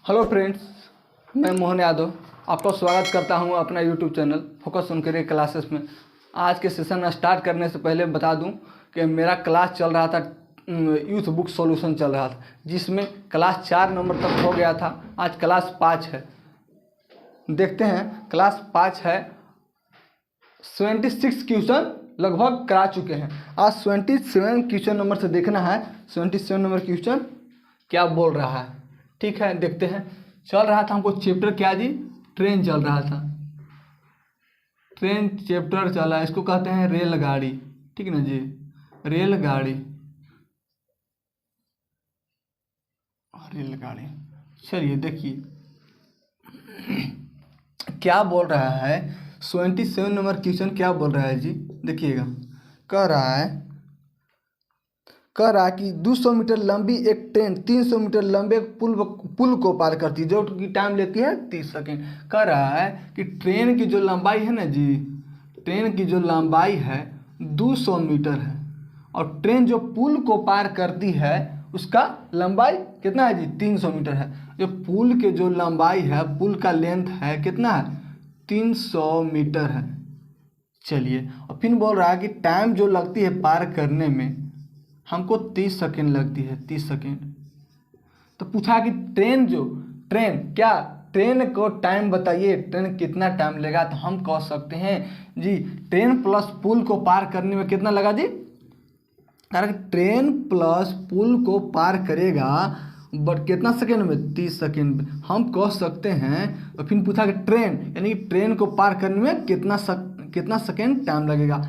Hello friends, मैं मोहन यादव आपका स्वागत करता हूं अपना YouTube channel focus on career classes में। आज के सेशन स्टार्ट करने से पहले बता दूं कि मेरा क्लास चल रहा था, यूथ बुक सॉल्यूशन चल रहा था, जिसमें क्लास 4 नंबर तक हो गया था। आज क्लास 5 है। देखते हैं, क्लास 5 है। 76 क्वेश्चन लगभग करा चुके हैं। आज 77 क्वेश्चन नंबर से देखना है 77 नंबर क्वेश्चन क्या बोल रहा है। ठीक है, देखते हैं। चल रहा था हमको चैप्टर क्या जी, ट्रेन चल रहा था। ट्रेन चैप्टर चला, इसको कहते हैं रेलगाड़ी। ठीक ना जी, रेलगाड़ी। रेलगाड़ी, चलिए देखिए क्या बोल रहा है। 77 नंबर क्वेश्चन क्या बोल रहा है जी, देखिएगा। कह रहा है कि 200 मीटर लंबी एक ट्रेन 300 मीटर लंबे पुल को पार करती है, जो कि टाइम लेती है 30 सेकेंड। कह रहा है कि ट्रेन की जो लंबाई है ना जी, ट्रेन की जो लंबाई है 200 मीटर है, और ट्रेन जो पुल को पार करती है उसका लंबाई कितना है जी, 300 मीटर है। जो पुल के जो लंबाई है, पुल का लेंथ है कितना है, 300 मीटर है। चलिए, और फिर बोल रहा है कि टाइम जो लगती है पार करने में हमको 30 सेकेंड लगती है, 30 सेकेंड। तो पूछा कि ट्रेन को टाइम बताइए, ट्रेन कितना टाइम लेगा। तो हम कह सकते हैं जी, ट्रेन प्लस पुल को पार करने में कितना लगा जी, कारण ट्रेन प्लस पुल को पार करेगा बट कितना सेकेंड में, 30 सेकेंड में। हम कह सकते हैं। और फिर पूछा कि ट्रेन यानी कि ट्रेन को पार करने में कितना सेकेंड टाइम लगेगा।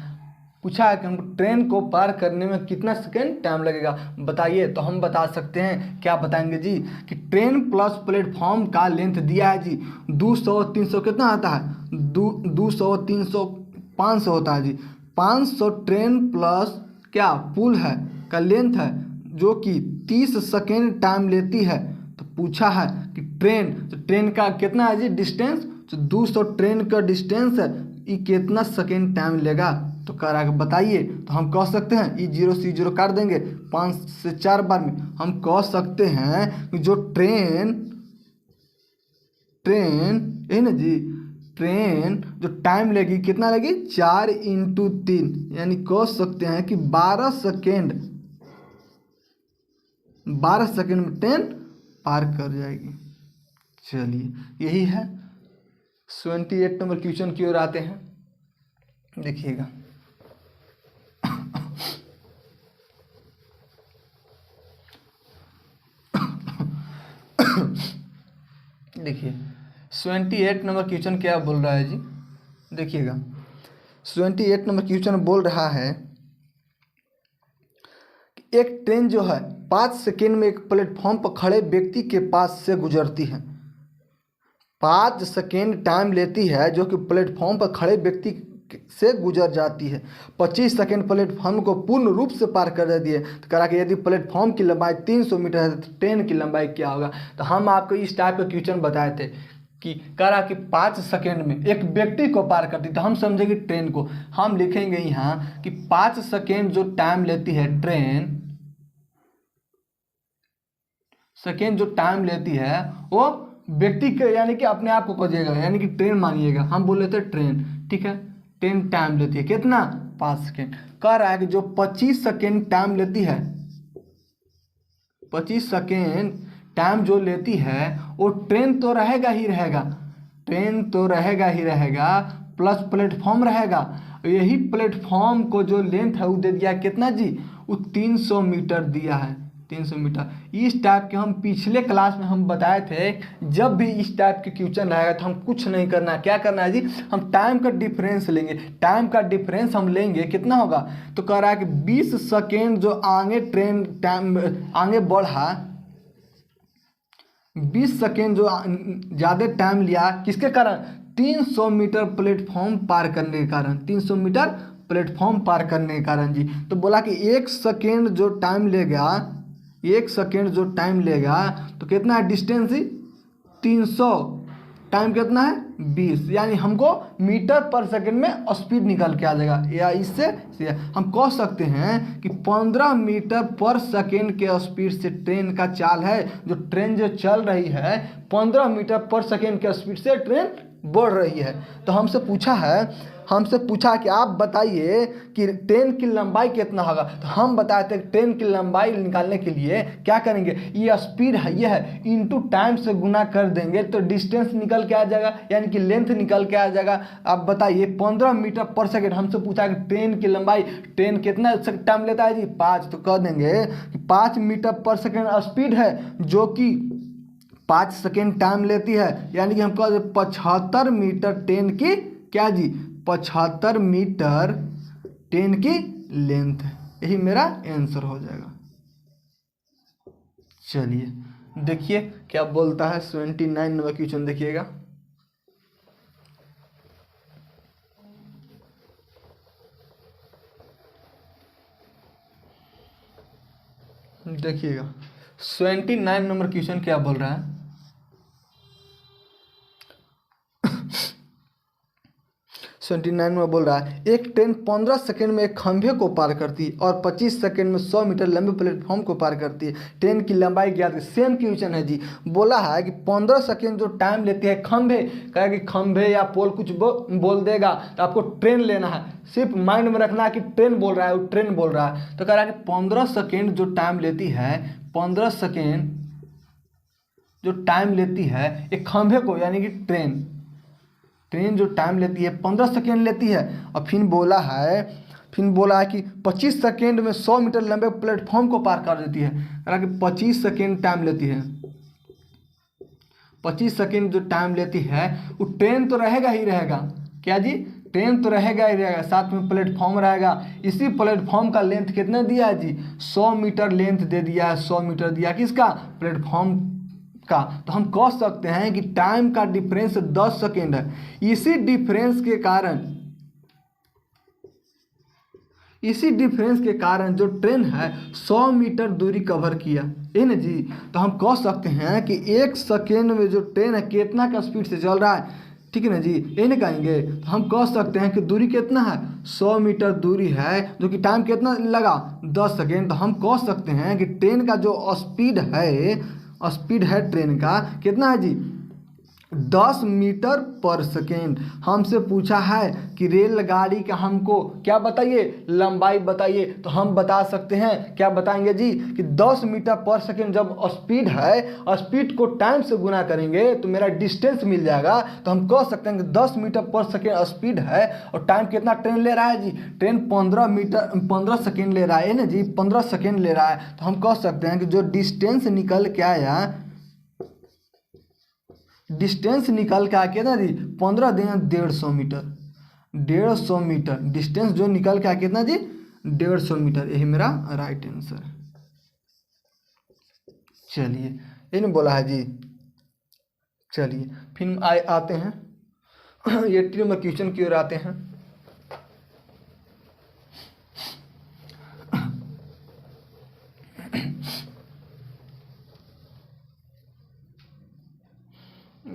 पूछा है कि हमको ट्रेन को पार करने में कितना सेकेंड टाइम लगेगा बताइए। तो हम बता सकते हैं, क्या बताएंगे जी, कि ट्रेन प्लस प्लेटफॉर्म का लेंथ दिया है जी 200 300 कितना आता है, 200 300 500 होता है जी। 500 ट्रेन प्लस क्या पुल है का लेंथ है, जो कि 30 सेकेंड टाइम लेती है। तो पूछा है कि ट्रेन का कितना है जी डिस्टेंस, तो 200 ट्रेन का डिस्टेंस है, ये कितना सेकेंड टाइम लेगा। तो कह रहा है बताइए। तो हम कह सकते हैं, ई 0 से 0 काट देंगे 5 से 4 बार में। हम कह सकते हैं कि जो ट्रेन है ना जी, ट्रेन जो टाइम लेगी कितना लेगी, 4 × 3, यानी कह सकते हैं कि 12 सेकेंड में ट्रेन पार कर जाएगी। चलिए, यही है। 78 नंबर क्वेश्चन की ओर आते हैं, देखिएगा। देखिए 78 नंबर क्वेश्चन क्या बोल रहा है जी, देखिएगा। 78 नंबर क्वेश्चन बोल रहा है कि एक ट्रेन जो है 5 सेकेंड में एक प्लेटफॉर्म पर खड़े व्यक्ति के पास से गुजरती है। 5 सेकेंड टाइम लेती है, जो कि प्लेटफॉर्म पर खड़े व्यक्ति से गुजर जाती है। 25 सेकेंड प्लेटफॉर्म को पूर्ण रूप से पार कर देती है। तो कह रहा कि यदि प्लेटफॉर्म की लंबाई 300 मीटर है तो ट्रेन की लंबाई क्या होगा। तो हम आपको इस टाइप का क्वेश्चन बताए थे कि कह रहा कि 5 सेकेंड में एक व्यक्ति को पार करती, तो हम समझेंगे ट्रेन को। हम लिखेंगे यहाँ कि 5 सेकेंड जो टाइम लेती है ट्रेन, सेकेंड जो टाइम लेती है वो व्यक्ति के यानी कि अपने आप को खोजिएगा, यानी कि ट्रेन मानिएगा। हम बोल लेते ट्रेन, ठीक है। ट्रेन टाइम लेती है कितना, 5 सेकेंड। कह रहा है कि जो 25 सेकेंड टाइम लेती है, 25 सेकेंड टाइम जो लेती है वो ट्रेन तो रहेगा ही रहेगा, प्लस प्लेटफॉर्म रहेगा। यही प्लेटफॉर्म को जो लेंथ है वो दे दिया कितना जी, वो 300 मीटर दिया है, 300 मीटर। इस टाइप के हम पिछले क्लास में हम बताए थे, जब भी इस टाइप के क्वेश्चन आएगा तो हम कुछ नहीं करना, क्या करना है जी, हम टाइम का डिफरेंस लेंगे। टाइम का डिफरेंस हम लेंगे कितना होगा, तो कह रहा है कि 20 सेकेंड जो आगे ट्रेन टाइम आगे बढ़ा, 20 सेकेंड जो ज़्यादा टाइम लिया किसके कारण, 300 मीटर प्लेटफॉर्म पार करने के कारण, 300 मीटर प्लेटफॉर्म पार करने के कारण जी। तो बोला कि 1 सेकेंड जो टाइम लेगा, 1 सेकेंड जो टाइम लेगा तो कितना डिस्टेंस ही, 300 टाइम कितना है 20, यानी हमको मीटर पर सेकंड में स्पीड निकल के आ जाएगा। या इससे हम कह सकते हैं कि 15 मीटर पर सेकंड के स्पीड से ट्रेन का चाल है, जो ट्रेन जो चल रही है 15 मीटर पर सेकंड के स्पीड से ट्रेन बढ़ रही है। तो हमसे पूछा कि आप बताइए कि ट्रेन की लंबाई कितना होगा। तो हम बताते हैं ट्रेन की लंबाई निकालने के लिए क्या करेंगे, ये स्पीड है ये है इनटू टाइम से गुना कर देंगे तो डिस्टेंस निकल के आ जाएगा, यानी कि लेंथ निकल के आ जाएगा। आप बताइए 15 मीटर पर सेकेंड, हमसे पूछा कि ट्रेन की लंबाई, ट्रेन कितना टाइम लेता है जी 5, तो कह देंगे कि 5 मीटर पर सेकेंड स्पीड है जो कि 5 सेकेंड टाइम लेती है, यानी कि हम कह दें 75 मीटर ट्रेन की क्या जी 75 मीटर ट्रेन की लेंथ है। यही मेरा आंसर हो जाएगा। चलिए देखिए क्या बोलता है 79 नंबर क्वेश्चन देखिएगा। देखिएगा 79 नंबर क्वेश्चन क्या बोल रहा है। 79 में बोल रहा है एक ट्रेन 15 सेकंड में एक खंभे को पार करती है और 25 सेकंड में 100 मीटर लंबे प्लेटफॉर्म को पार करती है। ट्रेन की लंबाई ज्ञात है। सेम क्वेश्चन है जी। बोला है कि 15 सेकंड जो टाइम लेती है खंभे, कहा कि खंभे या पोल कुछ बोल देगा तो आपको ट्रेन लेना है। सिर्फ माइंड में रखना है कि ट्रेन बोल रहा है, वो ट्रेन बोल रहा है। तो कह रहा है कि 15 सेकेंड जो टाइम लेती है, 15 सेकेंड जो टाइम लेती है एक खंभे को, यानी कि ट्रेन जो टाइम लेती है 15 सेकेंड लेती है। और फिर बोला है कि 25 सेकेंड में 100 मीटर लंबे प्लेटफॉर्म को पार कर देती है। कहा कि 25 सेकेंड टाइम लेती है। 25 सेकेंड जो टाइम लेती है वो ट्रेन तो रहेगा ही रहेगा। क्या जी, ट्रेन तो रहेगा ही रहेगा, साथ में प्लेटफॉर्म रहेगा। इसी प्लेटफॉर्म का लेंथ कितना दिया है जी 100 मीटर लेंथ दे दिया है। 100 मीटर दिया किसका, प्लेटफॉर्म का। तो हम कह सकते हैं कि टाइम का डिफरेंस 10 सेकेंड है। इसी डिफरेंस के कारण जो ट्रेन है 100 मीटर दूरी कवर किया है ना जी। तो हम कह सकते हैं कि 1 सेकेंड में जो ट्रेन है कितना का स्पीड से चल रहा है, ठीक है ना जी, ये नहीं कहेंगे। तो हम कह सकते हैं कि दूरी कितना है 100 मीटर दूरी है, जो कि टाइम कितना लगा 10 सेकेंड। तो हम कह सकते हैं कि ट्रेन का जो स्पीड है ट्रेन का कितना है जी 10 मीटर पर सेकेंड। हमसे पूछा है कि रेलगाड़ी का हमको क्या बताइए, लंबाई बताइए। तो हम बता सकते हैं, क्या बताएंगे जी कि 10 मीटर पर सेकेंड जब स्पीड है, स्पीड को टाइम से गुना करेंगे तो मेरा डिस्टेंस मिल जाएगा। तो हम कह सकते हैं कि 10 मीटर पर सेकेंड स्पीड है और टाइम कितना ट्रेन ले रहा है जी, ट्रेन 15 सेकेंड ले रहा है ना जी, 15 सेकेंड ले रहा है। तो हम कह सकते हैं कि जो डिस्टेंस निकल के आया, डिस्टेंस निकल के आके ना जी 15 दिन 150 मीटर, 150 मीटर डिस्टेंस जो निकल के आया कितना जी 150 मीटर। यही मेरा राइट आंसर है। चलिए ये नहीं बोला है जी। चलिए फिर आते हैं 80 नंबर क्वेश्चन की ओर आते हैं।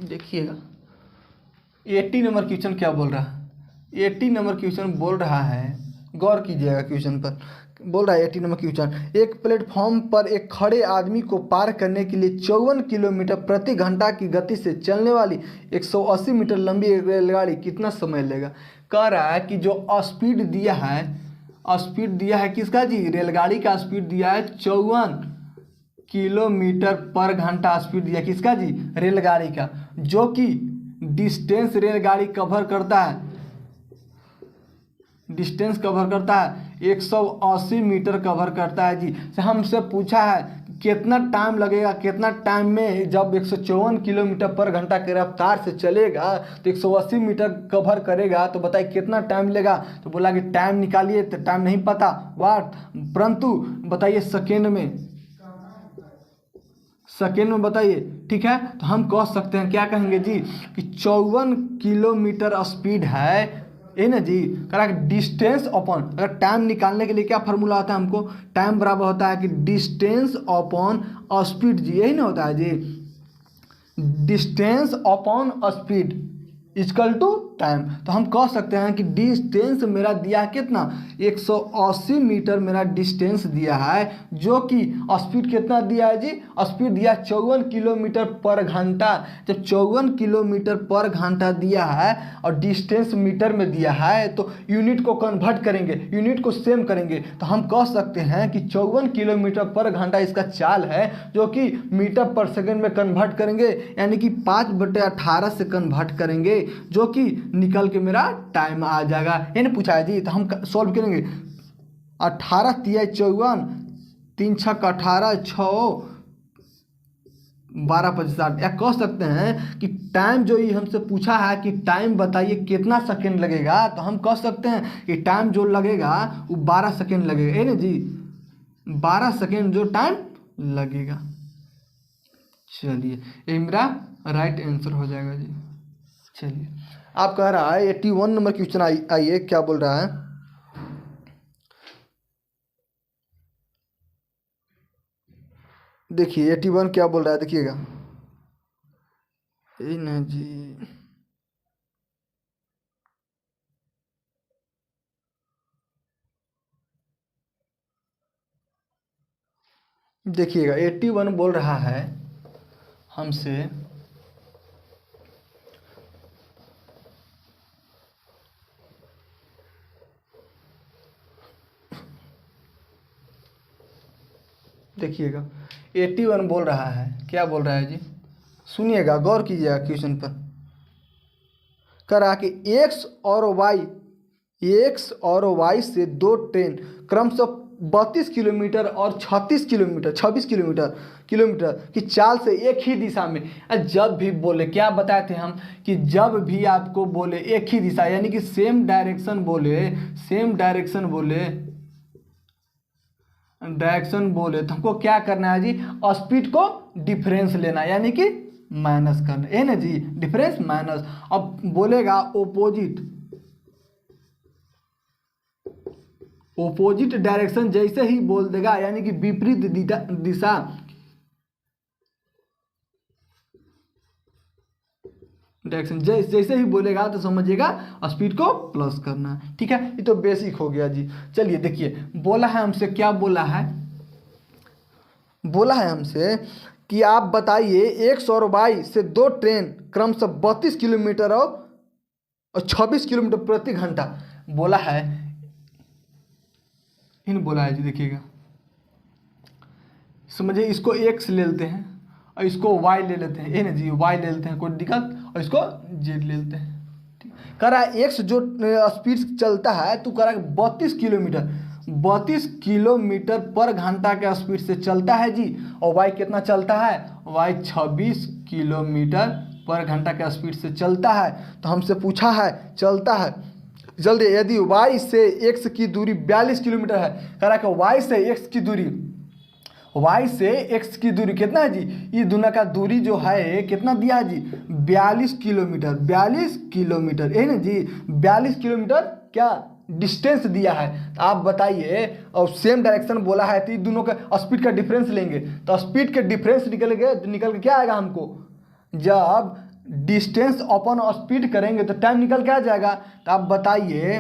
देखिएगा 80 नंबर क्वेश्चन क्या बोल रहा है। 80 नंबर क्वेश्चन बोल रहा है, गौर कीजिएगा क्वेश्चन पर। बोल रहा है 80 नंबर क्वेश्चन, एक प्लेटफॉर्म पर एक खड़े आदमी को पार करने के लिए 54 किलोमीटर प्रति घंटा की गति से चलने वाली 180 मीटर लंबी रेलगाड़ी कितना समय लेगा। कह रहा है कि जो स्पीड दिया है किसका जी, रेलगाड़ी का स्पीड दिया है 54 किलोमीटर पर घंटा स्पीड दिया किसका जी, रेलगाड़ी का, जो कि डिस्टेंस रेलगाड़ी कवर करता है, डिस्टेंस कवर करता है 180 मीटर कवर करता है जी। से हमसे पूछा है कितना टाइम लगेगा, कितना टाइम में जब 154 किलोमीटर पर घंटा की रफ्तार से चलेगा तो 180 मीटर कवर करेगा, तो बताइए कितना टाइम लेगा। तो बोला कि टाइम निकालिए, तो टाइम नहीं पता वाट, परंतु बताइए सेकेंड में बताइए, ठीक है। तो हम कह सकते हैं, क्या कहेंगे जी कि 54 किलोमीटर स्पीड है, ये ना जी। कह डिस्टेंस अपॉन, अगर टाइम निकालने के लिए क्या फार्मूला होता है हमको, टाइम बराबर होता है कि डिस्टेंस अपॉन स्पीड जी, यही ना होता है जी। Distance upon speed equal to time. तो हम कह सकते हैं कि डिस्टेंस मेरा दिया है कितना, 180 मीटर मेरा डिस्टेंस दिया है, जो कि स्पीड कितना दिया है जी, स्पीड दिया 54 किलोमीटर पर घंटा। जब 54 किलोमीटर पर घंटा दिया है और डिस्टेंस मीटर में दिया है तो यूनिट को कन्वर्ट करेंगे, यूनिट को सेम करेंगे, तो हम कह सकते हैं कि 54 किलोमीटर पर घंटा इसका चाल है, जो कि मीटर पर सेकंड में कन्वर्ट करेंगे, यानी कि 5/18 से कन्वर्ट करेंगे, जो कि निकल के मेरा टाइम आ जाएगा। ये नहीं पूछा है जी, तो हम सॉल्व करेंगे। 18 तिया 54, 3 छक 18, 6 12 25 60। या कह सकते हैं कि टाइम जो ये हमसे पूछा है कि टाइम बताइए कितना सेकंड लगेगा, तो हम कह सकते हैं कि टाइम जो लगेगा वो 12 सेकंड लगेगा, है ना जी, 12 सेकंड जो टाइम लगेगा। चलिए ये मेरा राइट आंसर हो जाएगा जी। चलिए आप कह रहा है 81 नंबर क्वेश्चन आइए क्या बोल रहा है। देखिए 81 क्या बोल रहा है, देखिएगा। ना जी, देखिएगा 81 बोल रहा है हमसे देखिएगा 81 बोल रहा है, क्या बोल रहा है जी, सुनिएगा, गौर कीजिएगा क्वेश्चन पर। कह रहा कि एक्स और वाई से दो ट्रेन क्रमशः 32 किलोमीटर और 26 किलोमीटर की चाल से एक ही दिशा में। जब भी बोले, क्या बताए थे हम कि जब भी आपको बोले एक ही दिशा, यानी कि सेम डायरेक्शन बोले तो हमको क्या करना है जी, स्पीड को डिफरेंस लेना, यानी कि माइनस करना, है ना जी, डिफरेंस माइनस। अब बोलेगा ओपोजिट डायरेक्शन, जैसे ही बोल देगा यानी कि विपरीत दिशा, डायरेक्शन जैसे ही बोलेगा तो समझिएगा स्पीड को प्लस करना है। ठीक है, ये तो बेसिक हो गया जी। चलिए देखिए, बोला है हमसे, क्या बोला है, बोला है हमसे कि आप बताइए एक्स और वाई से दो ट्रेन क्रमशः 32 किलोमीटर और 26 किलोमीटर प्रति घंटा बोला है, इन बोला है जी। देखिएगा, समझिए, इसको एक्स ले लेते हैं और इसको वाई ले लेते हैं, ये ना जी, वाई ले लेते हैं, कोई दिक्कत, और इसको जेड ले लेते हैं। कह रहा है एक्स जो स्पीड चलता है तो कह रहा है 32 किलोमीटर पर घंटा के स्पीड से चलता है जी, और वाई कितना चलता है, वाई 26 किलोमीटर पर घंटा के स्पीड से चलता है। तो हमसे पूछा है चलता है जल्दी, यदि वाई से एक्स की दूरी 42 किलोमीटर है, कह रहा है कि वाई से एक्स कितना है जी, ये दोनों का दूरी जो है कितना दिया है जी, 42 किलोमीटर, है ना जी, 42 किलोमीटर क्या डिस्टेंस दिया है। तो आप बताइए, और सेम डायरेक्शन बोला है तो दोनों का स्पीड का डिफरेंस लेंगे, तो स्पीड के डिफरेंस निकल के क्या आएगा हमको, जब डिस्टेंस अपॉन स्पीड करेंगे तो टाइम निकल के आ जाएगा। तो आप बताइए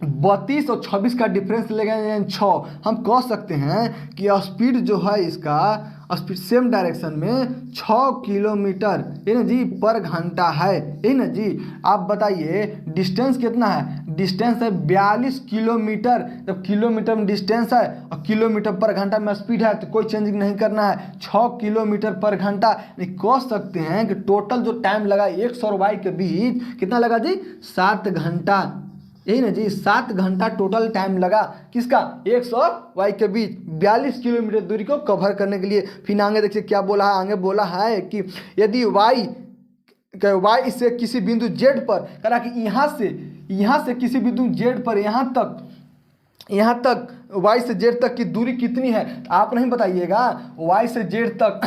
32 और 26 का डिफरेंस लेंगे 6, हम कह सकते हैं कि स्पीड जो है इसका, स्पीड सेम डायरेक्शन में 6 किलोमीटर, है ना जी, पर घंटा है ना जी। आप बताइए डिस्टेंस कितना है, डिस्टेंस है 42 किलोमीटर, जब किलोमीटर में डिस्टेंस है और किलोमीटर पर घंटा में स्पीड है तो कोई चेंजिंग नहीं करना है, 6 किलोमीटर पर घंटा। कह सकते हैं कि टोटल जो टाइम लगा एक्स और वाई के बीच कितना लगा जी, 7 घंटा, यही ना जी, 7 घंटा टोटल टाइम लगा किसका, एक्स और वाई के बीच 42 किलोमीटर दूरी को कवर करने के लिए। फिर आगे देखिए क्या बोला है, आगे बोला है कि यदि वाई से किसी बिंदु जेड पर, कह रहा कि यहाँ से किसी बिंदु जेड पर यहाँ तक वाई से जेड तक की दूरी कितनी है, आप नहीं बताइएगा, वाई से जेड तक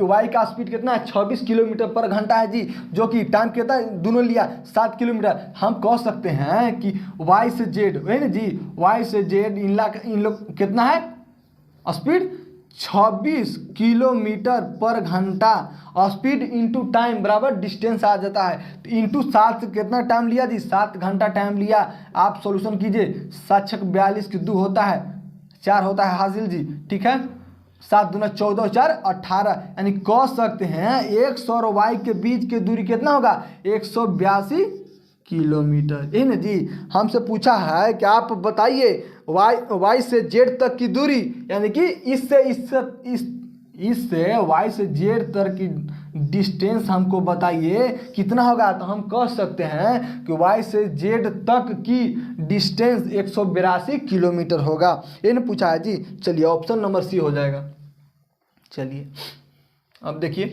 वाई का स्पीड कितना है, 26 किलोमीटर पर घंटा है जी, जो कि टाइम कितना है, दोनों लिया 7 किलोमीटर। हम कह सकते हैं कि वाई से जेड, है ना जी, वाई से जेड इन लोग कितना है स्पीड, 26 किलोमीटर पर घंटा, स्पीड इंटू टाइम बराबर डिस्टेंस आ जाता है। तो इंटू 7 से कितना टाइम लिया जी, 7 घंटा टाइम लिया। आप सॉल्यूशन कीजिए, 7 छक 42 की 2 होता है 4 होता है हासिल जी, ठीक है। 7 दूना 14 4 18, यानी कह सकते हैं एक्स और वाई के बीच की दूरी कितना होगा, 182 किलोमीटर, यही ना जी। हमसे पूछा है कि आप बताइए वाई से जेड तक की दूरी, यानी कि इससे वाई से जेड तक की डिस्टेंस हमको बताइए कितना होगा। तो हम कह सकते हैं कि वाई से जेड तक की डिस्टेंस 182 किलोमीटर होगा, ये ना पूछा है जी। चलिए ऑप्शन नंबर सी हो जाएगा। चलिए अब देखिए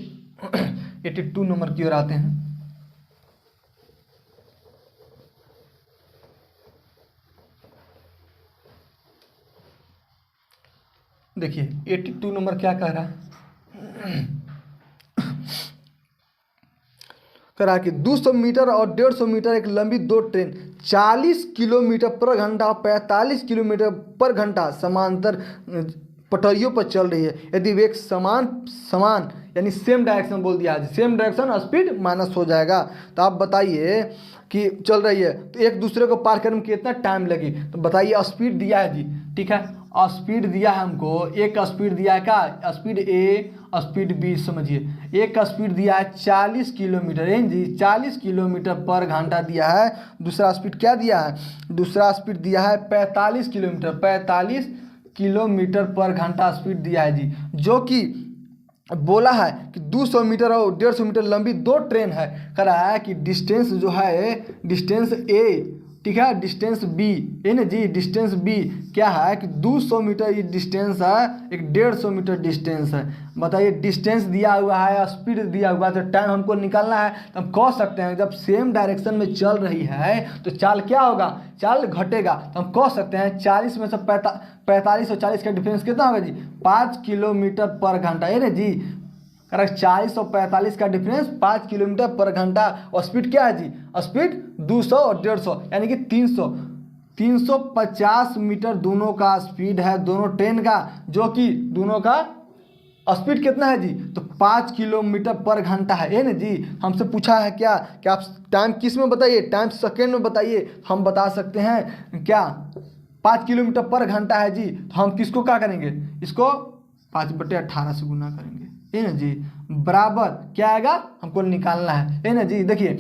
82 नंबर की ओर आते हैं। देखिए 82 नंबर क्या कह रहा है, कह रहा है कि 200 मीटर और 150 मीटर एक लंबी 2 ट्रेन 40 किलोमीटर पर घंटा 45 किलोमीटर पर घंटा समांतर पटरियों पर चल रही है। यदि वे एक समान यानी सेम डायरेक्शन बोल दिया है, सेम डायरेक्शन स्पीड माइनस हो जाएगा। तो आप बताइए कि चल रही है तो एक दूसरे को पार करने में कितना टाइम लगी। तो बताइए स्पीड दिया है जी, ठीक है, स्पीड दिया है हमको, एक स्पीड दिया है क्या, स्पीड ए स्पीड बी, समझिए एक स्पीड दिया है 40 किलोमीटर है जी, 40 किलोमीटर पर घंटा दिया है। दूसरा स्पीड क्या दिया है, दूसरा स्पीड दिया है 45 किलोमीटर, 45 किलोमीटर पर घंटा स्पीड दिया है जी, जो कि बोला है कि 200 मीटर और 150 मीटर लंबी 2 ट्रेन है। कह रहा है कि डिस्टेंस जो है, डिस्टेंस ए, ठीक है, डिस्टेंस बी, ये ना जी, डिस्टेंस बी क्या है कि 200 मीटर ये डिस्टेंस है, एक 150 मीटर डिस्टेंस है। बताइए डिस्टेंस दिया हुआ है, स्पीड दिया हुआ है, तो टाइम हमको निकालना है। तो हम कह सकते हैं जब सेम डायरेक्शन में चल रही है तो चाल क्या होगा, चाल घटेगा। तो हम कह सकते हैं 40 में से 45 और 40 का डिफरेंस कितना होगा जी, 5 किलोमीटर पर घंटा, ये ना जी। करेक्ट, 40 और 45 का डिफरेंस 5 किलोमीटर पर घंटा। और स्पीड क्या है जी, स्पीड 200 और 150 यानी कि 350 मीटर दोनों का स्पीड है, दोनों ट्रेन का, जो कि दोनों का स्पीड कितना है जी, तो 5 किलोमीटर पर घंटा है, ये ना जी। हमसे पूछा है क्या कि आप टाइम किस में बताइए, टाइम सेकेंड में बताइए। हम बता सकते हैं क्या, 5 किलोमीटर पर घंटा है जी, तो हम किसको क्या करेंगे, इसको 5/18 से गुना करेंगे, ये ना जी, बराबर क्या आएगा हमको निकालना है, ये ना जी। देखिए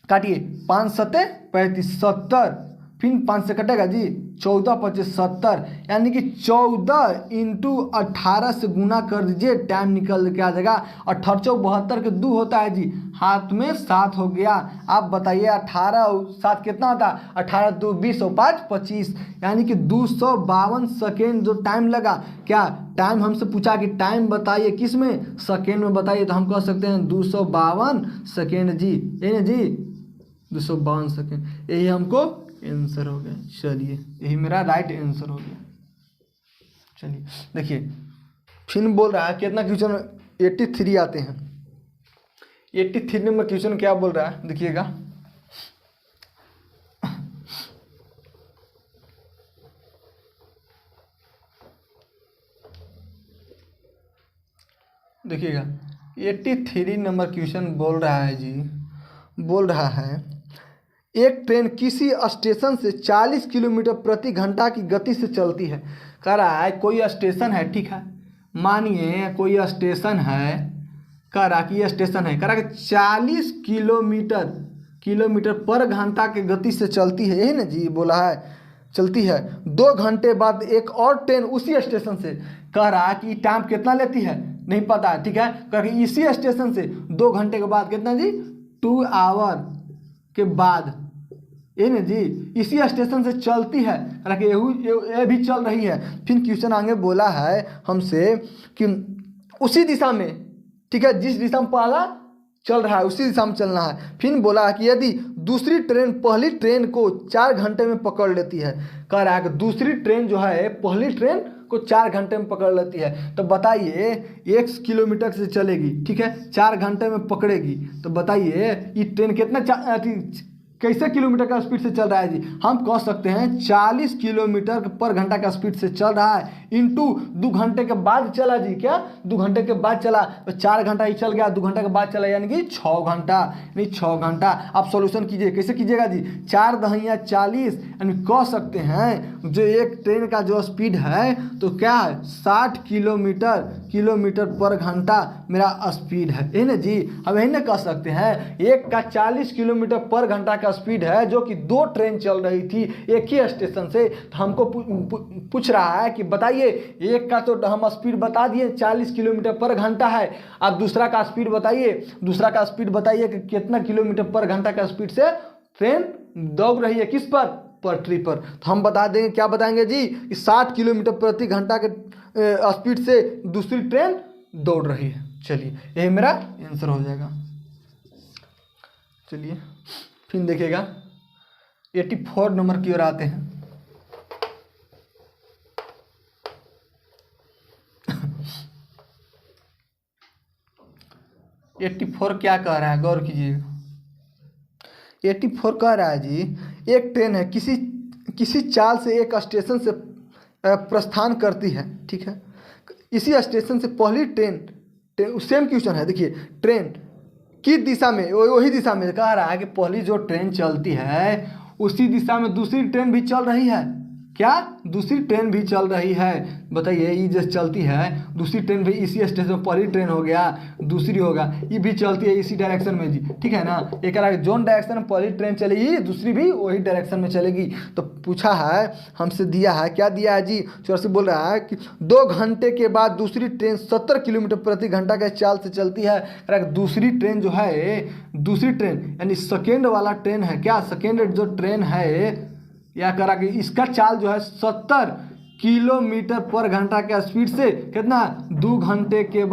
काटिए, 5 सत्ते 35, 70, फिर 5 से कटेगा जी, 14 25 70, यानी कि 14 इंटू 18 से गुना कर दीजिए, टाइम निकल के आ जाएगा। 18 चौक 72 के 2 होता है जी, हाथ में 7 हो गया। आप बताइए 18 और 7 कितना होता है, 18 2 20 और 5 25, यानी कि 252 सेकेंड जो टाइम लगा। क्या टाइम हमसे पूछा कि टाइम बताइए किस में, सेकेंड में बताइए, तो हम कह सकते हैं 252 सेकेंड जी, ये ना जी, 252 सेकेंड, यही हमको आंसर हो गया। चलिए यही मेरा राइट आंसर हो गया। चलिए देखिए फिर बोल रहा है कितना क्वेश्चन 83 आते हैं। 83 नंबर क्वेश्चन क्या बोल रहा है देखिएगा, देखिएगा 83 नंबर क्वेश्चन बोल रहा है जी, बोल रहा है एक ट्रेन किसी स्टेशन से 40 किलोमीटर प्रति घंटा की गति से चलती है। कह रहा है कोई स्टेशन है, ठीक है, मानिए कोई स्टेशन है, कह रहा कि ये स्टेशन है, कह रहा कि 40 किलोमीटर पर घंटा की गति से चलती है, यही ना जी बोला है, चलती है। 2 घंटे बाद एक और ट्रेन उसी स्टेशन से, कह रहा कि टाइम कितना लेती है नहीं पता है, ठीक है, कह रहा कि इसी स्टेशन से 2 घंटे के बाद कितना जी, 2 आवर के बाद, ये ना जी, इसी स्टेशन से चलती है, ये भी चल रही है। फिर क्वेश्चन आगे बोला है हमसे कि उसी दिशा में, ठीक है, जिस दिशा में पहला चल रहा है उसी दिशा में चलना है। फिर बोला है कि यदि दूसरी ट्रेन पहली ट्रेन को 4 घंटे में पकड़ लेती है, कह रहा है कि दूसरी ट्रेन जो है पहली ट्रेन को 4 घंटे में पकड़ लेती है, तो बताइए 1 किलोमीटर से चलेगी, ठीक है, 4 घंटे में पकड़ेगी, तो बताइए ये ट्रेन कितना कैसे किलोमीटर का स्पीड से चल रहा है जी, हम कह सकते हैं 40 किलोमीटर पर घंटा का स्पीड से चल रहा है इंटू 2 घंटे के बाद चला जी, क्या 2 घंटे के बाद चला, तो 4 घंटा ही चल गया, 2 घंटे के बाद चला, यानी कि 6 घंटा, यानी 6 घंटा। आप सॉल्यूशन कीजिए, कैसे कीजिएगा जी, 4 दहिया 40, यानी कह सकते हैं जो एक ट्रेन का जो स्पीड है तो क्या है 60 किलोमीटर पर घंटा मेरा स्पीड है ना जी। अब यही ना कह सकते हैं एक का 40 किलोमीटर पर घंटा का स्पीड है, जो कि 2 ट्रेन चल रही थी एक ही स्टेशन से, तो हमको पूछ रहा है कि बताइए एक का तो हम स्पीड बता दिए 40 किलोमीटर पर घंटा है, अब दूसरा का स्पीड बताइए कि कितना किलोमीटर पर घंटा का स्पीड से ट्रेन दौड़ रही है, किस पर, पटरी पर। तो हम बता देंगे, क्या बताएंगे जी, कि 60 किलोमीटर प्रति घंटा के स्पीड से दूसरी ट्रेन दौड़ रही है। चलिए यही मेरा आंसर हो जाएगा। चलिए फिर देखिएगा 84 नंबर की ओर आते हैं। एट्टी फोर क्या कह रहा है, गौर कीजिएगा। 84 कह रहा है जी, एक ट्रेन है किसी चाल से एक स्टेशन से प्रस्थान करती है, ठीक है, इसी स्टेशन से पहली ट्रेन सेम क्वेश्चन है, देखिए ट्रेन किस दिशा में, वही दिशा में कह रहा है कि पहली जो ट्रेन चलती है उसी दिशा में दूसरी ट्रेन भी चल रही है, क्या दूसरी ट्रेन भी चल रही है, बताइए ये जैसे चलती है दूसरी ट्रेन भी इसी स्टेशन, पहली ट्रेन हो गया दूसरी होगा, ये भी चलती है इसी डायरेक्शन में जी, ठीक है ना, एक जोन डायरेक्शन में पहली ट्रेन चलेगी दूसरी भी वही डायरेक्शन में चलेगी। तो पूछा है हमसे, दिया है, क्या दिया है जी, 84 बोल रहा है कि 2 घंटे के बाद दूसरी ट्रेन 70 किलोमीटर प्रति घंटा के चाल से चलती है। दूसरी ट्रेन जो है, दूसरी ट्रेन यानी सेकेंड वाला ट्रेन है, क्या सेकेंड जो ट्रेन है या करा कि इसका चाल जो है 70 किलोमीटर पर घंटा के स्पीड से कितना 2 घंटे के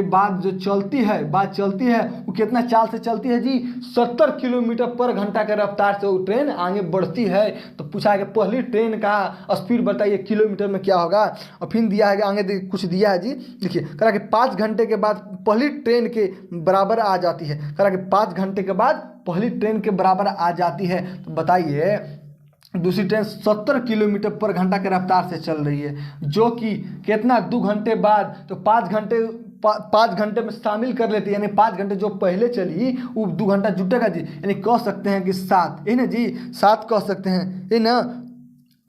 बाद जो चलती है वो कितना चाल से चलती है जी, 70 किलोमीटर पर घंटा के रफ्तार से वो ट्रेन आगे बढ़ती है। तो पूछा है कि पहली ट्रेन का स्पीड बताइए किलोमीटर में क्या होगा, और फिर दिया है आगे कुछ दिया है जी, देखिए करा कि 5 घंटे के बाद पहली ट्रेन के बराबर आ जाती है, करा कि 5 घंटे के बाद पहली ट्रेन के बराबर आ जाती है। तो बताइए दूसरी ट्रेन 70 किलोमीटर पर घंटा के रफ्तार से चल रही है, जो कि कितना 2 घंटे बाद, तो 5 घंटे में शामिल कर लेते हैं, यानी 5 घंटे जो पहले चली वो 2 घंटा जुटेगा जी, यानी कह सकते हैं कि 7, ना जी 7 कह सकते हैं, ये ना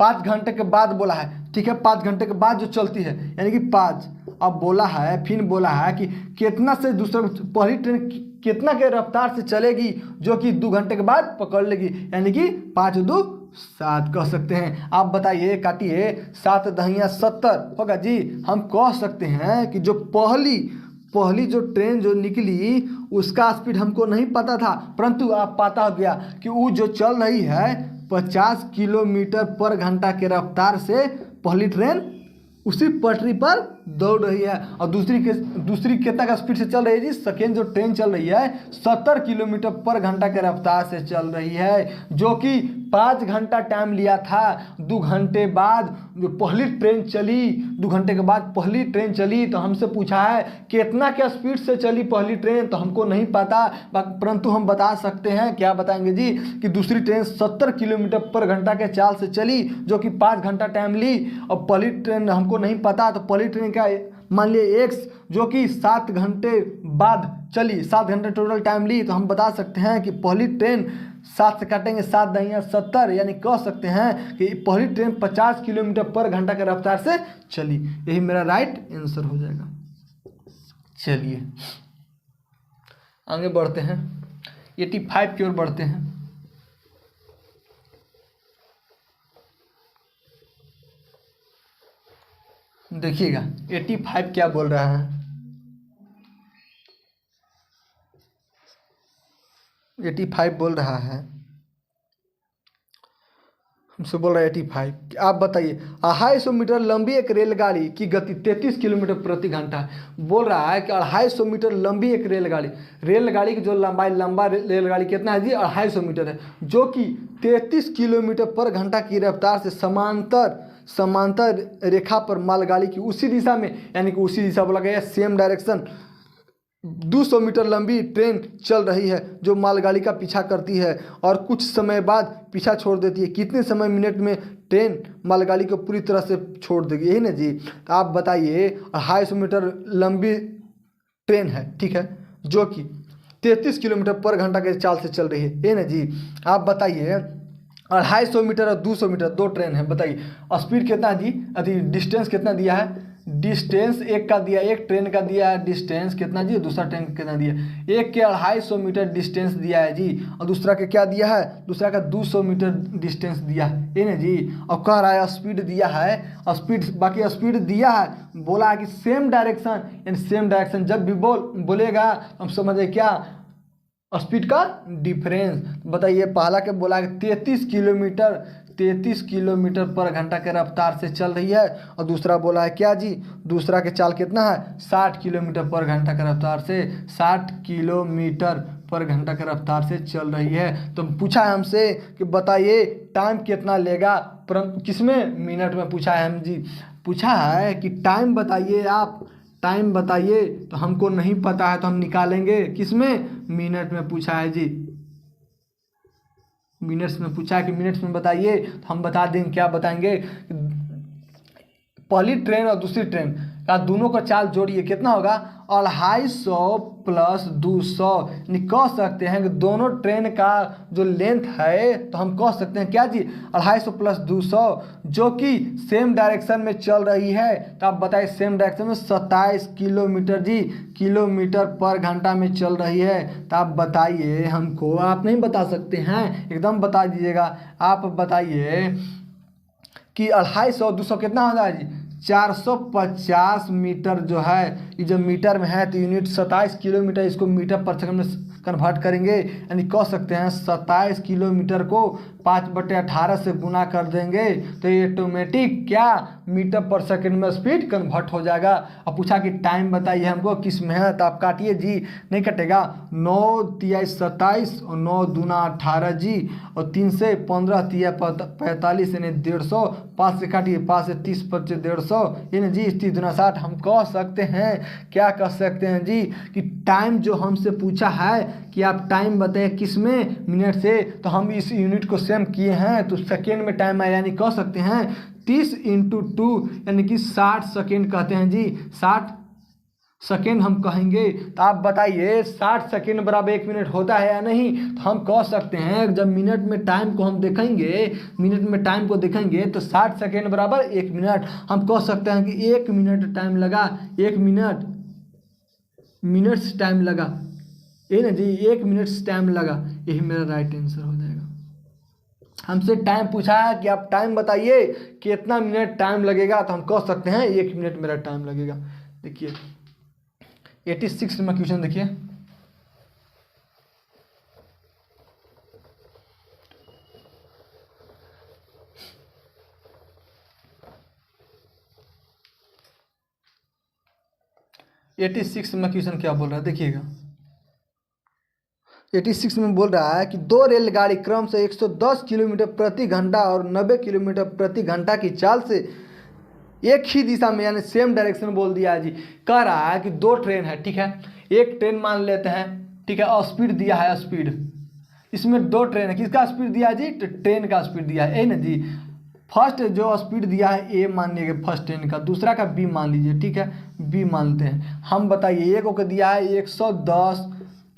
5 घंटे के बाद बोला है, ठीक है, 5 घंटे के बाद जो चलती है यानी कि 5। अब बोला है, फिर बोला है कि कितना से दूसरा पहली ट्रेन कितना के रफ्तार से चलेगी, जो कि 2 घंटे के बाद पकड़ लेगी, यानी कि 5 2 7 कह सकते हैं। आप बताइए, काटिए, 7 दहिया 70 होगा जी। हम कह सकते हैं कि जो पहली जो ट्रेन जो निकली उसका स्पीड हमको नहीं पता था, परंतु आप पता हो गया कि वो जो चल रही है 50 किलोमीटर पर घंटा के रफ्तार से पहली ट्रेन उसी पटरी पर दौड़ रही है, और दूसरी कितना का स्पीड से चल रही है जी, सेकेंड जो ट्रेन चल रही है 70 किलोमीटर पर घंटा के रफ्तार से चल रही है, जो कि 5 घंटा टाइम लिया था। 2 घंटे बाद जो पहली ट्रेन चली, 2 घंटे के बाद पहली ट्रेन चली, तो हमसे पूछा है कितना क्या स्पीड से चली पहली ट्रेन, तो हमको नहीं पता, परंतु हम बता सकते हैं, क्या बताएंगे जी, कि दूसरी ट्रेन 70 किलोमीटर पर घंटा के चाल से चली, जो कि 5 घंटा टाइम ली, और पहली ट्रेन हमको नहीं पता, तो पहली ट्रेन का मान लिए x, जो कि 7 घंटे बाद चली, 7 घंटे टोटल टाइम ली, तो हम बता सकते हैं कि पहली ट्रेन 7 से काटेंगे 7 दहिया 70, यानी कह सकते हैं कि पहली ट्रेन 50 किलोमीटर पर घंटा के रफ्तार से चली। यही मेरा राइट आंसर हो जाएगा। चलिए आगे बढ़ते हैं, 85 की ओर बढ़ते हैं। देखिएगा 85 क्या बोल रहा है, 85 बोल रहा है, हमसे बोल रहा है 85, आप बताइए 250 मीटर लंबी एक रेलगाड़ी की गति 33 किलोमीटर प्रति घंटा है। बोल रहा है कि 250 मीटर लंबी एक रेलगाड़ी की जो लंबा रेलगाड़ी कितना है जी, 250 मीटर है, जो कि 33 किलोमीटर पर घंटा की रफ्तार से समांतर रेखा पर मालगाड़ी की उसी दिशा में, यानी कि उसी दिशा बोला गया, सेम डायरेक्शन 200 मीटर लंबी ट्रेन चल रही है जो मालगाड़ी का पीछा करती है और कुछ समय बाद पीछा छोड़ देती है। कितने समय मिनट में ट्रेन मालगाड़ी को पूरी तरह से छोड़ देगी, यही ना जी। तो आप बताइए 250 मीटर लंबी ट्रेन है, ठीक है, जो कि 33 किलोमीटर पर घंटा के चाल से चल रही है, ये ना जी। आप बताइए 250 मीटर और 200 मीटर दो ट्रेन है, बताइए स्पीड कितना है जी, अभी डिस्टेंस कितना दिया है, डिस्टेंस एक का दिया, एक ट्रेन का दिया है डिस्टेंस कितना जी, दूसरा ट्रेन कितना दिया, एक के 250 मीटर डिस्टेंस दिया है जी और दूसरा के क्या दिया है, दूसरा का 200 मीटर डिस्टेंस दिया है, ये ना जी। और कह रहा है स्पीड दिया है, स्पीड बाकी स्पीड दिया है, बोला है कि सेम डायरेक्शन, यानी सेम डायरेक्शन जब भी बोलेगा हम समझे क्या स्पीड का डिफरेंस। बताइए पहला के बोला कि 33 किलोमीटर पर घंटा के रफ्तार से चल रही है और दूसरा बोला है क्या जी, दूसरा के चाल कितना है 60 किलोमीटर पर घंटा के रफ्तार से 60 किलोमीटर पर घंटा के रफ्तार से चल रही है। तो पूछा है हमसे कि बताइए टाइम कितना लेगा, परंतु किसमें, मिनट में पूछा है हम जी। पूछा है कि टाइम बताइए, आप टाइम बताइए, तो हमको नहीं पता है तो हम निकालेंगे किसमें, मिनट में पूछा है जी, मिनट्स में पूछा है कि मिनट्स में बताइए, तो हम बता देंगे, क्या बताएंगे, पहली ट्रेन और दूसरी ट्रेन का दोनों का चाल जोड़िए कितना होगा 250 प्लस 200, यानी कह सकते हैं कि दोनों ट्रेन का जो लेंथ है तो हम कह सकते हैं क्या जी 250 प्लस 200 जो कि सेम डायरेक्शन में चल रही है। तो आप बताइए सेम डायरेक्शन में 27 किलोमीटर जी, किलोमीटर पर घंटा में चल रही है। तो आप बताइए हमको, आप नहीं बता सकते हैं, एकदम बता दीजिएगा। आप बताइए कि 250 और 200 कितना होता है जी 450 मीटर जो है, ये जो मीटर में है तो यूनिट 27 किलोमीटर, इसको मीटर पर सेकंड में कन्वर्ट करेंगे, यानी कह सकते हैं 27 किलोमीटर को 5/18 से गुना कर देंगे तो ये ऑटोमेटिक क्या मीटर पर सेकंड में स्पीड कन्वर्ट हो जाएगा। अब पूछा कि टाइम बताइए हमको किस में है, तो आप काटिए जी, नहीं कटेगा, 9 तिया 27 और 9 दूना 18 जी, और 3 से 15 तिया 45 यानी 150, 5 से काटिए, 5 से 30 25 150 यानी जी 30 दूना 60। हम कह सकते हैं, क्या कह सकते हैं जी कि टाइम जो हमसे पूछा है कि आप टाइम बताइए किस में, मिनट से, तो हम इस यूनिट को सेम किए हैं तो सेकेंड में टाइम आया, यानी कह सकते हैं 30 × 2 यानी कि 60 सेकेंड कहते हैं जी, 60 सेकेंड हम कहेंगे। तो आप बताइए 60 सेकेंड बराबर 1 मिनट होता है या नहीं, तो हम कह सकते हैं जब मिनट में टाइम को हम देखेंगे, मिनट में टाइम को देखेंगे तो 60 सेकेंड बराबर 1 मिनट। हम कह सकते हैं कि 1 मिनट टाइम लगा, 1 मिनट्स टाइम लगा, ये ना जी 1 मिनट्स टाइम लगा, यही मेरा राइट आंसर हो जाएगा। हमसे टाइम पूछा है कि आप टाइम बताइए कितना मिनट टाइम लगेगा, तो हम कह सकते हैं 1 मिनट मेरा टाइम लगेगा। देखिए 86 नंबर क्वेश्चन देखिए, में क्वेश्चन क्या बोल रहा है देखिएगा। 86 में बोल रहा है कि दो रेलगाड़ी क्रम से 110 किलोमीटर प्रति घंटा और 90 किलोमीटर प्रति घंटा की चाल से एक ही दिशा में, यानी सेम डायरेक्शन बोल दिया है जी। कह रहा है कि दो ट्रेन है, ठीक है, एक ट्रेन मान लेते हैं, ठीक है, और स्पीड दिया है, स्पीड इसमें दो ट्रेन है, किसका स्पीड दिया है जी, तो ट्रेन का स्पीड दिया है, ना जी। फर्स्ट जो स्पीड दिया है ए मान लीजिए फर्स्ट ट्रेन का, दूसरा का बी मान लीजिए, ठीक है, बी मानते हैं। हम बताइए एक को दिया है 110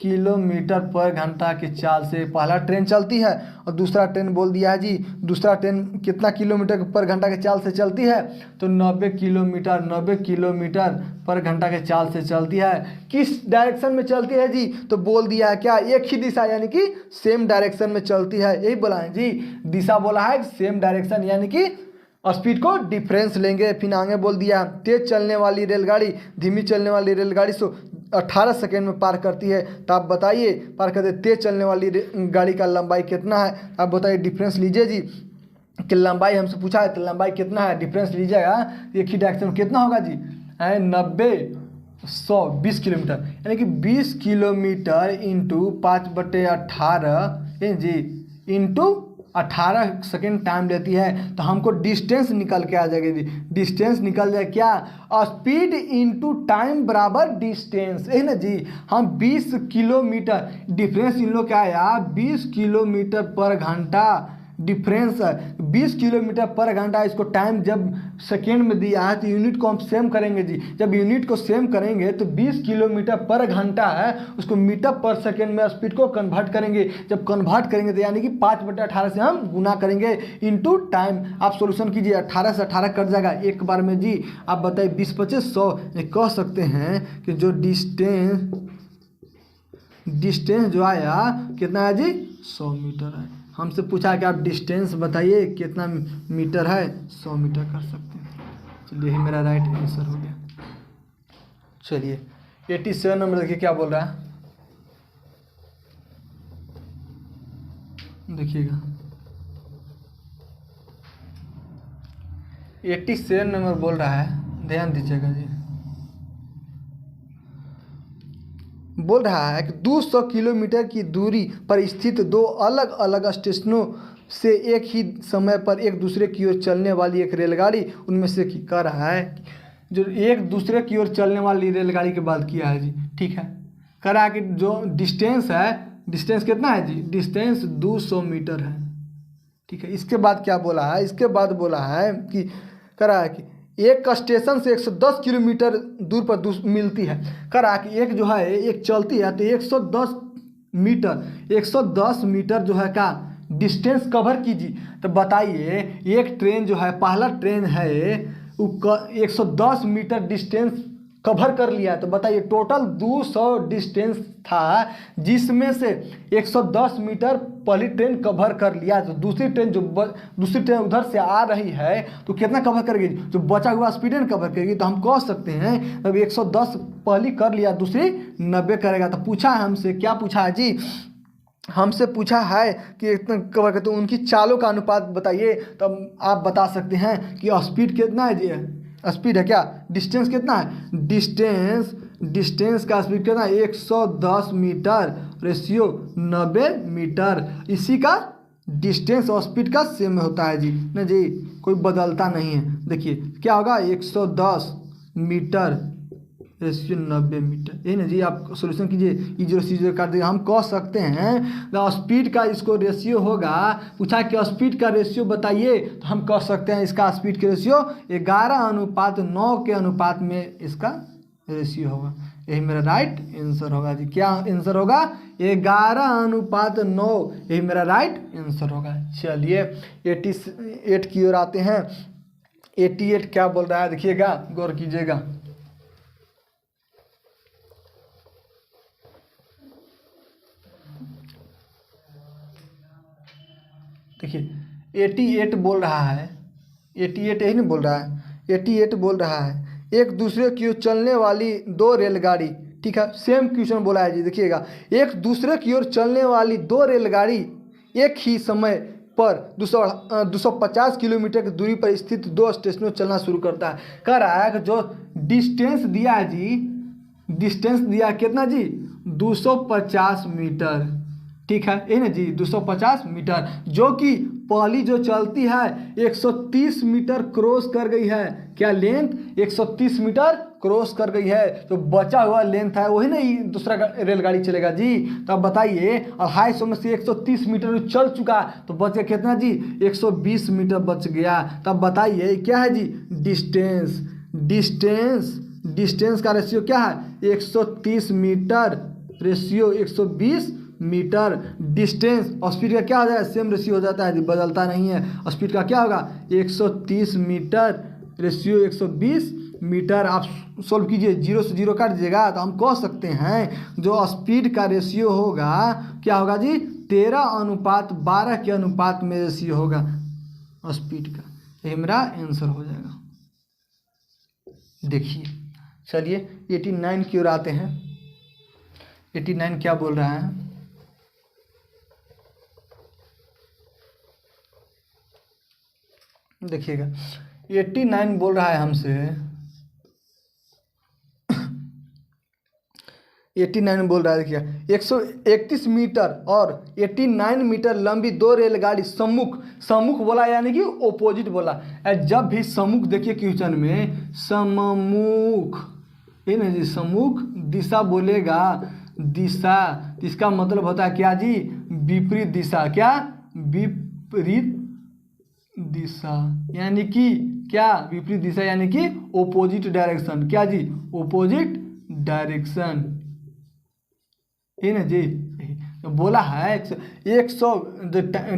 किलोमीटर पर घंटा के चाल से पहला ट्रेन चलती है और दूसरा ट्रेन बोल दिया है जी, दूसरा ट्रेन कितना किलोमीटर पर घंटा के चाल से चलती है, तो 90 किलोमीटर पर घंटा के चाल से चलती है। किस डायरेक्शन में चलती है जी, तो बोल दिया है क्या एक ही दिशा, यानी कि सेम डायरेक्शन में चलती है, यही बोला है जी। दिशा बोला है सेम डायरेक्शन, यानी कि स्पीड को डिफरेंस लेंगे। फिर आगे बोल दिया तेज चलने वाली रेलगाड़ी धीमी चलने वाली रेलगाड़ी से 18 सेकेंड में पार करती है। तो आप बताइए पार करते तेज चलने वाली गाड़ी का लंबाई कितना है, आप बताइए डिफरेंस लीजिए जी, कि लंबाई हमसे पूछा है तो लंबाई कितना है, डिफरेंस लीजिएगा, एक ही डायरेक्शन में कितना होगा जी, 90 100 20 किलोमीटर, यानी कि 20 किलोमीटर इंटू 5/18 जी इंटू 18 सेकेंड टाइम लेती है तो हमको डिस्टेंस निकल के आ जाएगी जी। डिस्टेंस निकल जाए क्या, स्पीड इनटू टाइम बराबर डिस्टेंस, है ना जी। हम 20 किलोमीटर, डिफरेंस इन लोग क्या आया, 20 किलोमीटर पर घंटा डिफरेंस है, 20 किलोमीटर पर घंटा। इसको टाइम जब सेकेंड में दिया है तो यूनिट को हम सेम करेंगे जी। जब यूनिट को सेम करेंगे तो 20 किलोमीटर पर घंटा है, उसको मीटर पर सेकेंड में स्पीड को कन्वर्ट करेंगे। जब कन्वर्ट करेंगे तो यानी कि 5/18 से हम गुना करेंगे इनटू टाइम। आप सॉल्यूशन कीजिए, 18 से 18 कट जाएगा एक बार में जी। आप बताइए 20 25 100, कह सकते हैं कि जो डिस्टेंस जो आया कितना है जी, 100 मीटर है। हमसे पूछा कि आप डिस्टेंस बताइए कितना मीटर है, 100 मीटर कर सकते हैं। चलिए, यही मेरा राइट आंसर हो गया। चलिए 87 नंबर देखिए क्या बोल रहा है, देखिएगा 87 नंबर बोल रहा है, ध्यान दीजिएगा जी। बोल रहा है कि 200 किलोमीटर की दूरी पर स्थित दो अलग अलग स्टेशनों से एक ही समय पर एक दूसरे की ओर चलने वाली एक रेलगाड़ी उनमें से कह रहा है जो एक दूसरे की ओर चलने वाली रेलगाड़ी की बात किया है जी। ठीक है, कह रहा है कि जो डिस्टेंस है, डिस्टेंस कितना है जी, डिस्टेंस 200 मीटर है। ठीक है, इसके बाद क्या बोला है, इसके बाद बोला है कि कह रहा है कि एक स्टेशन से 110 किलोमीटर दूर पर मिलती है। कह रहा है कि एक जो है एक चलती है तो 110 मीटर जो है का डिस्टेंस कवर कीजिए। तो बताइए एक ट्रेन जो है, पहला ट्रेन है वो 110 मीटर डिस्टेंस कवर कर लिया, तो बताइए टोटल 200 डिस्टेंस था जिसमें से 110 मीटर पहली ट्रेन कवर कर लिया। तो दूसरी ट्रेन उधर से आ रही है तो कितना कवर करेगी, जो बचा हुआ स्पीड कवर करेगी। तो हम कह सकते हैं अब 110 पहली कर लिया, दूसरी 90 करेगा। तो पूछा है हमसे, क्या पूछा है जी, हमसे पूछा है कि इतना कवर करते, तो उनकी चालों का अनुपात बताइए। तो आप बता सकते हैं कि स्पीड कितना है जी, स्पीड है क्या, डिस्टेंस कितना है, डिस्टेंस का स्पीड कितना है 110 मीटर रेशियो 90 मीटर। इसी का डिस्टेंस और स्पीड का सेम होता है जी, ना जी, कोई बदलता नहीं है। देखिए क्या होगा 110 मीटर रेशियो 90 मीटर, यही ना जी। आप सोल्यूशन कीजिए, E0 काट देगा। हम कह सकते हैं स्पीड का इसको रेशियो होगा, पूछा कि स्पीड का रेशियो बताइए, तो हम कह सकते हैं इसका स्पीड का रेशियो 11:9 के अनुपात में इसका रेशियो होगा। यही मेरा राइट आंसर होगा जी। क्या आंसर होगा, 11:9, यही मेरा राइट आंसर होगा। चलिए 88 की ओर आते हैं। 88 क्या बोल रहा है देखिएगा, गौर कीजिएगा। देखिए 88 बोल रहा है, 88 यही नहीं बोल रहा है, 88 बोल रहा है एक दूसरे की ओर चलने वाली दो रेलगाड़ी। ठीक है, सेम क्वेश्चन बोला है जी। देखिएगा एक दूसरे की ओर चलने वाली दो रेलगाड़ी एक ही समय पर 250 किलोमीटर की दूरी पर स्थित दो स्टेशनों चलना शुरू करता है। कह रहा है कि जो डिस्टेंस दिया है जी, डिस्टेंस दिया कितना जी, 250 मीटर। ठीक है, ये ना जी 250 मीटर, जो कि पहली जो चलती है 130 मीटर क्रॉस कर गई है। क्या लेंथ, 130 मीटर क्रॉस कर गई है। तो बचा हुआ लेंथ है वही नहीं दूसरा रेलगाड़ी चलेगा जी। तो अब बताइए 250 में से 130 मीटर चल चुका, तो बच गया कितना जी, 120 मीटर बच गया। तब बताइए क्या है जी, डिस्टेंस का रेशियो क्या है, 130 मीटर रेशियो 120 मीटर। डिस्टेंस और स्पीड का क्या हो जाएगा, सेम रेशियो हो जाता है, बदलता नहीं है। स्पीड का क्या होगा, 130 मीटर रेशियो 120 मीटर। आप सोल्व कीजिए, 0 से 0 काट दीजिएगा, तो हम कह सकते हैं जो स्पीड का रेशियो होगा क्या होगा जी, 13:12 के अनुपात में रेशियो होगा स्पीड का। यही मेरा आंसर हो जाएगा। देखिए चलिए 89 की ओर आते हैं। 89 क्या बोल रहा है, देखिएगा 89 बोल रहा है हमसे 89 बोल रहा है, देखिए 131 मीटर और 89 मीटर लंबी दो रेलगाड़ी सम्मुख, सम्मुख बोला यानी कि ओपोजिट बोला। जब भी सम्मुख देखिए क्वेश्चन में सम्मुख, ये ना जी, सम्मुख दिशा बोलेगा, दिशा, इसका मतलब होता है क्या जी, विपरीत दिशा। क्या, विपरीत दिशा यानी कि क्या, विपरीत दिशा यानी कि ओपोजिट डायरेक्शन। क्या जी, ओपोजिट डायरेक्शन, ये ना जी। तो बोला है 100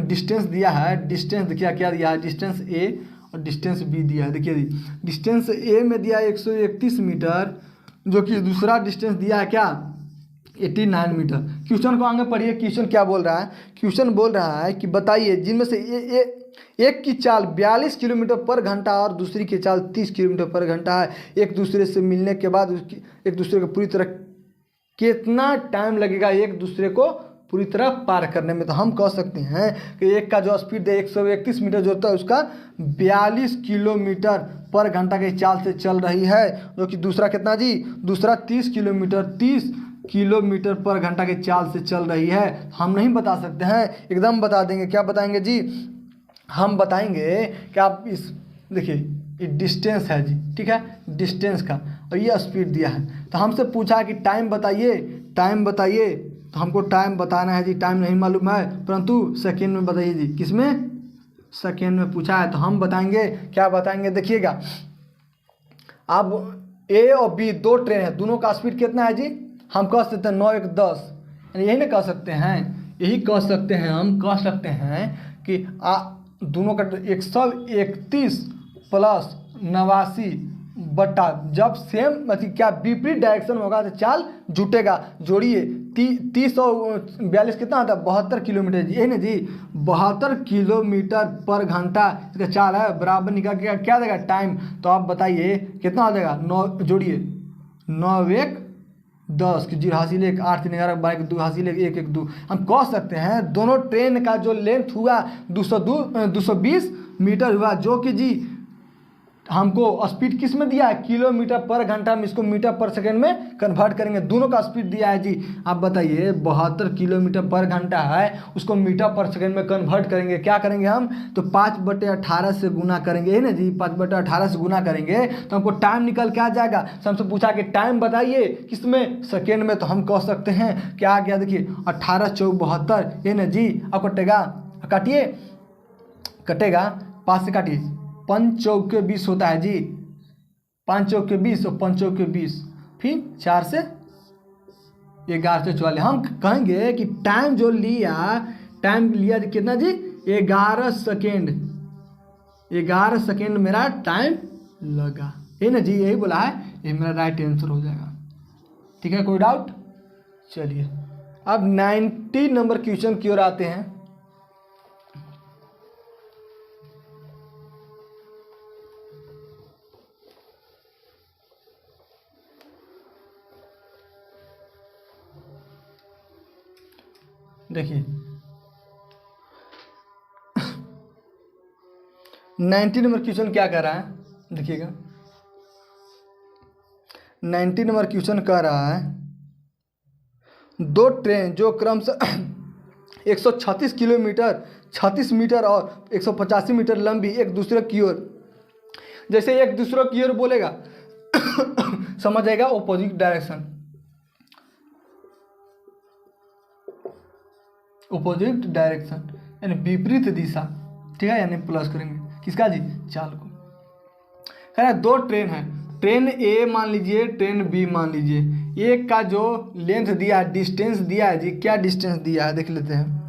डिस्टेंस दिया है, डिस्टेंस देखिए क्या दिया है, डिस्टेंस ए और डिस्टेंस बी दिया है। देखिए जी, डिस्टेंस ए में दिया है 131 मीटर, जो कि दूसरा डिस्टेंस दिया है क्या, 89 मीटर। क्वेश्चन को आगे पढ़िए, क्वेश्चन क्या बोल रहा है। क्वेश्चन बोल रहा है कि बताइए जिनमें से एक की चाल 42 किलोमीटर पर घंटा और दूसरी की चाल 30 किलोमीटर पर घंटा है, एक दूसरे से मिलने के बाद उसकी एक दूसरे को पूरी तरह कितना टाइम लगेगा एक दूसरे को पूरी तरह पार करने में। तो हम कह सकते हैं कि एक का जो स्पीड है 131 मीटर जो होता है उसका 42 किलोमीटर पर घंटा की चाल से चल रही है, जो कि दूसरा कितना जी, दूसरा 30 किलोमीटर पर घंटा की चाल से चल रही है। हम नहीं बता सकते हैं, एकदम बता देंगे। क्या बताएंगे जी, हम बताएंगे कि आप इस देखिए ये डिस्टेंस है जी, ठीक है, डिस्टेंस का, और ये स्पीड दिया है। तो हमसे पूछा कि टाइम बताइए, टाइम बताइए, तो हमको टाइम बताना है जी, टाइम नहीं मालूम है, परंतु सेकेंड में बताइए जी। किसमें, सेकेंड में पूछा है। तो हम बताएंगे, क्या बताएंगे देखिएगा। अब ए और बी दो ट्रेन है, दोनों का स्पीड कितना है जी, हम कह सकते हैं 9 1 10, यही ना कह सकते हैं, यही कह सकते हैं, हम कह सकते हैं कि दोनों का 131 प्लस 89 बटा, जब सेम मतलब क्या विपरीत डायरेक्शन होगा तो चाल जुटेगा। जोड़िए 30 और 42 कितना होता है, 72 किलोमीटर जी, यही ना जी, 72 किलोमीटर पर घंटा इसका चाल है। बराबर निकाल के क्या देगा, टाइम। तो आप बताइए कितना हो जाएगा, 9 जोड़िए, 9 1 10 की 0 हासिल 1 8 3 11 12 2 हासिल 1 1 2। हम कह सकते हैं दोनों ट्रेन का जो लेंथ हुआ 220 मीटर हुआ, जो कि जी हमको स्पीड किस में दिया है, किलोमीटर पर घंटा में, इसको मीटर पर सेकंड में कन्वर्ट करेंगे। दोनों का स्पीड दिया है जी, आप बताइए 72 किलोमीटर पर घंटा है, उसको मीटर पर सेकंड में कन्वर्ट करेंगे। क्या करेंगे हम, तो 5/18 से गुना करेंगे, है ना जी, 5/18 से गुना करेंगे तो हमको टाइम निकल के आ जाएगा। तो हमसे पूछा कि टाइम बताइए किस में, सेकेंड में। तो हम कह सकते हैं क्या आ गया, देखिए 18 4 72, है ना जी। अब कटेगा, काटिए, कटेगा 5 से काटिए, 5 चौके 20 होता है जी, 5 चौके 20 और 5 चौके 20, फिर 4 से 11 से 44। हम कहेंगे कि टाइम जो लिया, टाइम लिया कितना जी, 11 सेकेंड, 11 सेकेंड मेरा टाइम लगा, है ना जी, यही बोला है, ये मेरा राइट आंसर हो जाएगा। ठीक है, कोई डाउट। चलिए अब 90 नंबर क्वेश्चन की ओर आते हैं। देखिए 90 नंबर क्वेश्चन क्या कह रहा है, देखिएगा 90 नंबर क्वेश्चन कह रहा है दो ट्रेन जो क्रमशः 136 किलोमीटर 36 मीटर और 185 मीटर लंबी एक दूसरे की ओर, जैसे एक दूसरे की ओर बोलेगा समझ आएगा, ऑपोजिट डायरेक्शन, ऑपोजिट डायरेक्शन यानी विपरीत दिशा, ठीक है, यानी प्लस करेंगे किसका जी, चाल को। कह रहा है दो ट्रेन है, ट्रेन ए मान लीजिए, ट्रेन बी मान लीजिए, एक का जो लेंथ दिया है, डिस्टेंस दिया है जी, क्या डिस्टेंस दिया है देख लेते हैं।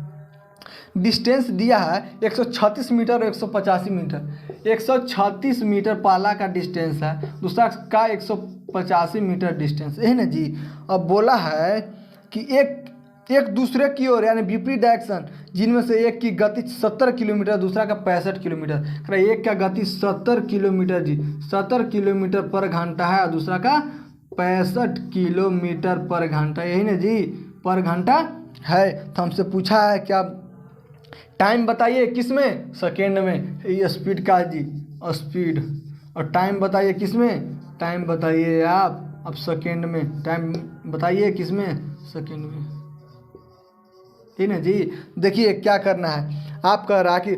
डिस्टेंस दिया है 136 मीटर और 185 मीटर। 136 मीटर पहला का डिस्टेंस है, दूसरा का 185 मीटर डिस्टेंस है ना जी। अब बोला है कि एक दूसरे की ओर यानी विपरीत डायरेक्शन, जिनमें से एक की गति 70 किलोमीटर, दूसरा का 65 किलोमीटर। एक का गति 70 किलोमीटर जी, 70 किलोमीटर पर घंटा है, और दूसरा का 65 किलोमीटर पर घंटा, यही ना जी, पर घंटा है। तो हमसे पूछा है क्या, टाइम बताइए किसमें, सेकेंड में, ये स्पीड का जी, स्पीड, और टाइम बताइए किसमें, टाइम बताइए आप अब सेकेंड में टाइम बताइए किस में, सेकेंड में, ठीक है जी। देखिए क्या करना है, आप कह रहा कि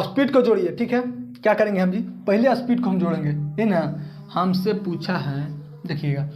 स्पीड को जोड़िए, ठीक है। क्या करेंगे हम जी, पहले स्पीड को हम जोड़ेंगे, है ना। हमसे पूछा है, देखिएगा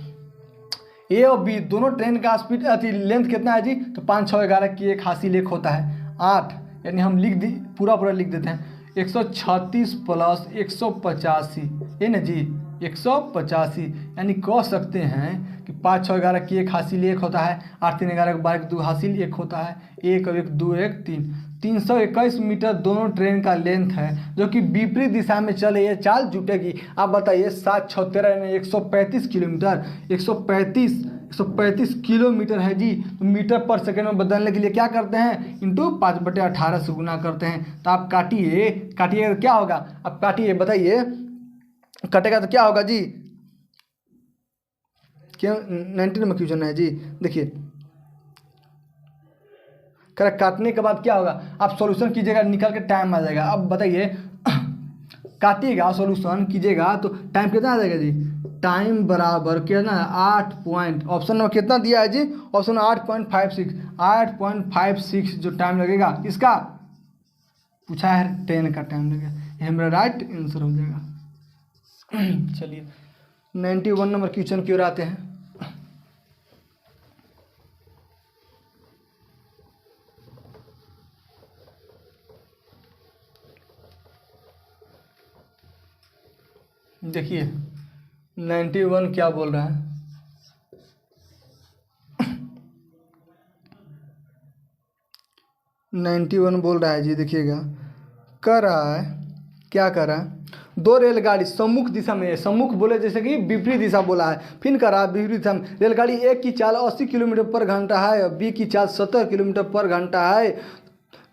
ए और बी दोनों ट्रेन का स्पीड लेंथ कितना है जी, तो 5 6 11 की एक हासिल एक होता है 8, यानी हम लिख दी पूरा लिख देते हैं 136 प्लस 185, है ना जी 185, यानी कह सकते हैं कि 5 6 11 की एक हासिल एक होता है, 8 3 11 12 2 हासिल एक होता है, 1 और 1 2 1 3, 321 मीटर दोनों ट्रेन का लेंथ है, जो कि विपरीत दिशा में चले ये चाल जुटेगी। आप बताइए 7 6 13 यानी 135 किलोमीटर, 135 किलोमीटर है जी। तो मीटर पर सेकंड में बदलने के लिए क्या करते हैं, इंटू 5/18 से गुना करते हैं। तो आप काटिए तो क्या होगा, आप काटिए बताइए, कटेगा तो क्या होगा जी, क्यों 90 नंबर क्वेश्चन है जी। देखिए करेक्ट, काटने के बाद क्या होगा, आप सॉल्यूशन कीजिएगा, निकल के टाइम आ जाएगा। अब बताइए काटिएगा सॉल्यूशन कीजिएगा तो टाइम कितना आ जाएगा जी, टाइम बराबर कितना है 8 पॉइंट, ऑप्शन नंबर कितना दिया है जी, ऑप्शन 8.56 जो टाइम लगेगा इसका पूछा है, ट्रेन का टाइम लगेगा, ये मेरा राइट आंसर हो जाएगा। चलिए 91 नंबर क्वेश्चन की ओर आते हैं। देखिए 91 क्या बोल रहा है, बोल रहा है जी। देखिएगा कर रहा है, क्या कर रहा है, दो रेलगाड़ी सम्मुख दिशा में है, सम्मुख बोले जैसे कि विपरीत दिशा बोला है, फिर कर रहा है विपरीत दिशा में। रेलगाड़ी एक की चाल 80 किलोमीटर पर घंटा है और बी की चाल 70 किलोमीटर पर घंटा है।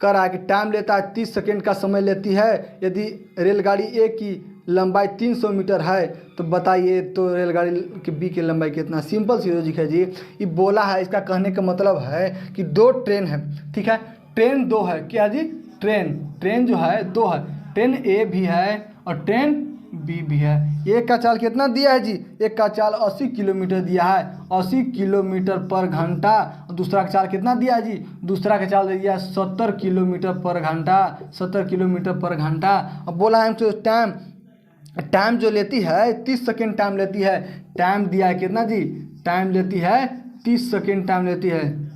कर रहा है कि टाइम लेता है 30 सेकेंड का समय लेती है। यदि रेलगाड़ी ए की लंबाई 300 मीटर है तो बताइए तो रेलगाड़ी की बी की लंबाई कितना। सिंपल सी लॉजिक है जी, ये बोला है, इसका कहने का मतलब है कि दो ट्रेन है, ठीक है, ट्रेन दो है, क्या जी, ट्रेन जो है दो है, ट्रेन ए भी है और ट्रेन बी भी है। एक का चाल कितना दिया है जी, एक का चाल 80 किलोमीटर दिया है, 80 किलोमीटर पर घंटा, और दूसरा का चाल कितना दिया है जी, दूसरा का चाल दे दिया 70 किलोमीटर पर घंटा, 70 किलोमीटर पर घंटा। अब बोला है हमसे टाइम जो लेती है 30 सेकेंड टाइम लेती है, टाइम दिया है कितना जी, टाइम लेती है 30 सेकेंड टाइम लेती है,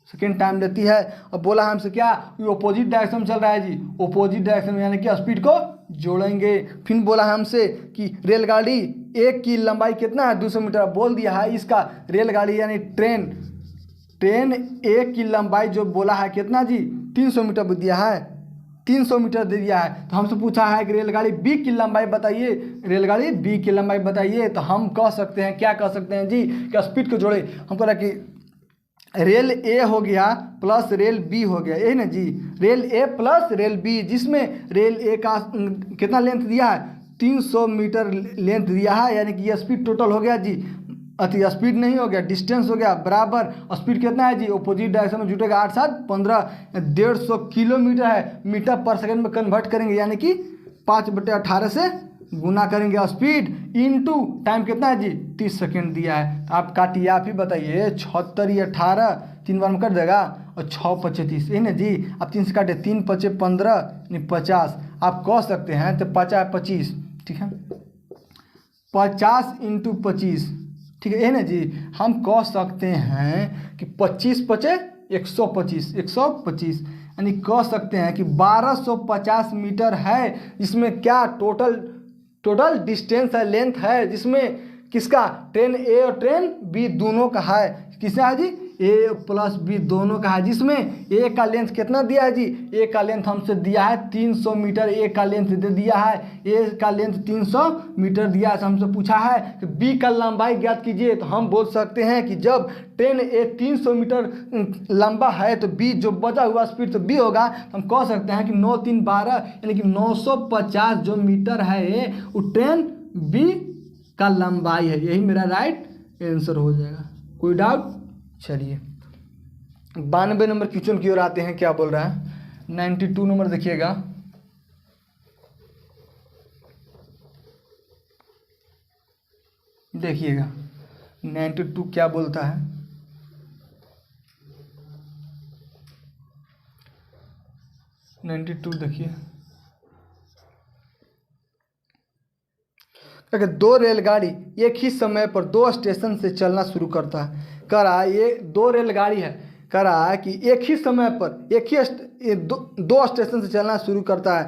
सेकेंड टाइम लेती है। और बोला हमसे क्या, ऑपोजिट डायरेक्शन में चल रहा है जी, ऑपोजिट डायरेक्शन में, यानी कि स्पीड को जोड़ेंगे। फिर बोला हमसे कि रेलगाड़ी एक की लंबाई कितना है 200 मीटर, बोल दिया है इसका रेलगाड़ी यानी ट्रेन एक की लंबाई जो बोला है कितना जी 300 मीटर दिया है, 300 मीटर दे दिया है। तो हमसे पूछा है कि रेलगाड़ी बी की लंबाई बताइए, रेलगाड़ी बी की लंबाई बताइए। तो हम कह सकते हैं, क्या कह सकते हैं जी, कि स्पीड को जोड़े। हम कह रहे कि रेल ए हो गया प्लस रेल बी हो गया, यही ना जी, रेल ए प्लस रेल बी, जिसमें रेल ए का कितना लेंथ दिया है 300 मीटर लेंथ दिया है, यानी कि ये स्पीड टोटल हो गया जी, अति स्पीड नहीं हो गया, डिस्टेंस हो गया बराबर। स्पीड कितना है जी, अपोजिट डायरेक्शन में जुटेगा 8 7 15, 150 किलोमीटर है, मीटर पर सेकंड में कन्वर्ट करेंगे, यानी कि 5/18 से गुना करेंगे। स्पीड इनटू टाइम कितना है जी 30 सेकेंड दिया है। तो आप काटिए, आप ही बताइए 76 या 18 3 बार में कट जाएगा, और 6 5 30, यही ना जी। आप 3 से काटे, 3 5 15 यानी 50, आप कह सकते हैं तो 50 25, ठीक है, 50 इंटू 25, ठीक है, यही ना जी। हम कह सकते हैं कि 25 5 125, यानी कह सकते हैं कि 1250 मीटर है, जिसमें क्या टोटल डिस्टेंस है, लेंथ है, जिसमें किसका, ट्रेन ए और ट्रेन बी दोनों का है, किसका है जी, ए प्लस बी दोनों का है, जिसमें ए का लेंथ कितना दिया है जी, ए का लेंथ हमसे दिया है 300 मीटर, ए का लेंथ दे दिया है, ए का लेंथ 300 मीटर दिया है। हमसे पूछा है कि बी का लंबाई ज्ञात कीजिए। तो हम बोल सकते हैं कि जब ट्रेन ए 300 मीटर लंबा है तो बी जो बचा हुआ स्पीड तो बी होगा। तो हम कह सकते हैं कि 9 3 12 यानी कि 950 जो मीटर है वो ट्रेन बी का लंबाई है, यही मेरा राइट आंसर हो जाएगा। कोई डाउट। चलिए 92 नंबर क्वेश्चन की ओर आते हैं, क्या बोल रहा है 92 नंबर देखिएगा। देखिएगा 92 क्या बोलता है, देखिए अगर दो रेलगाड़ी एक ही समय पर दो स्टेशन से चलना शुरू करता है, कह रहा है ये दो रेलगाड़ी है, कह रहा है कि एक ही समय पर एक ही दो स्टेशन से चलना शुरू करता है।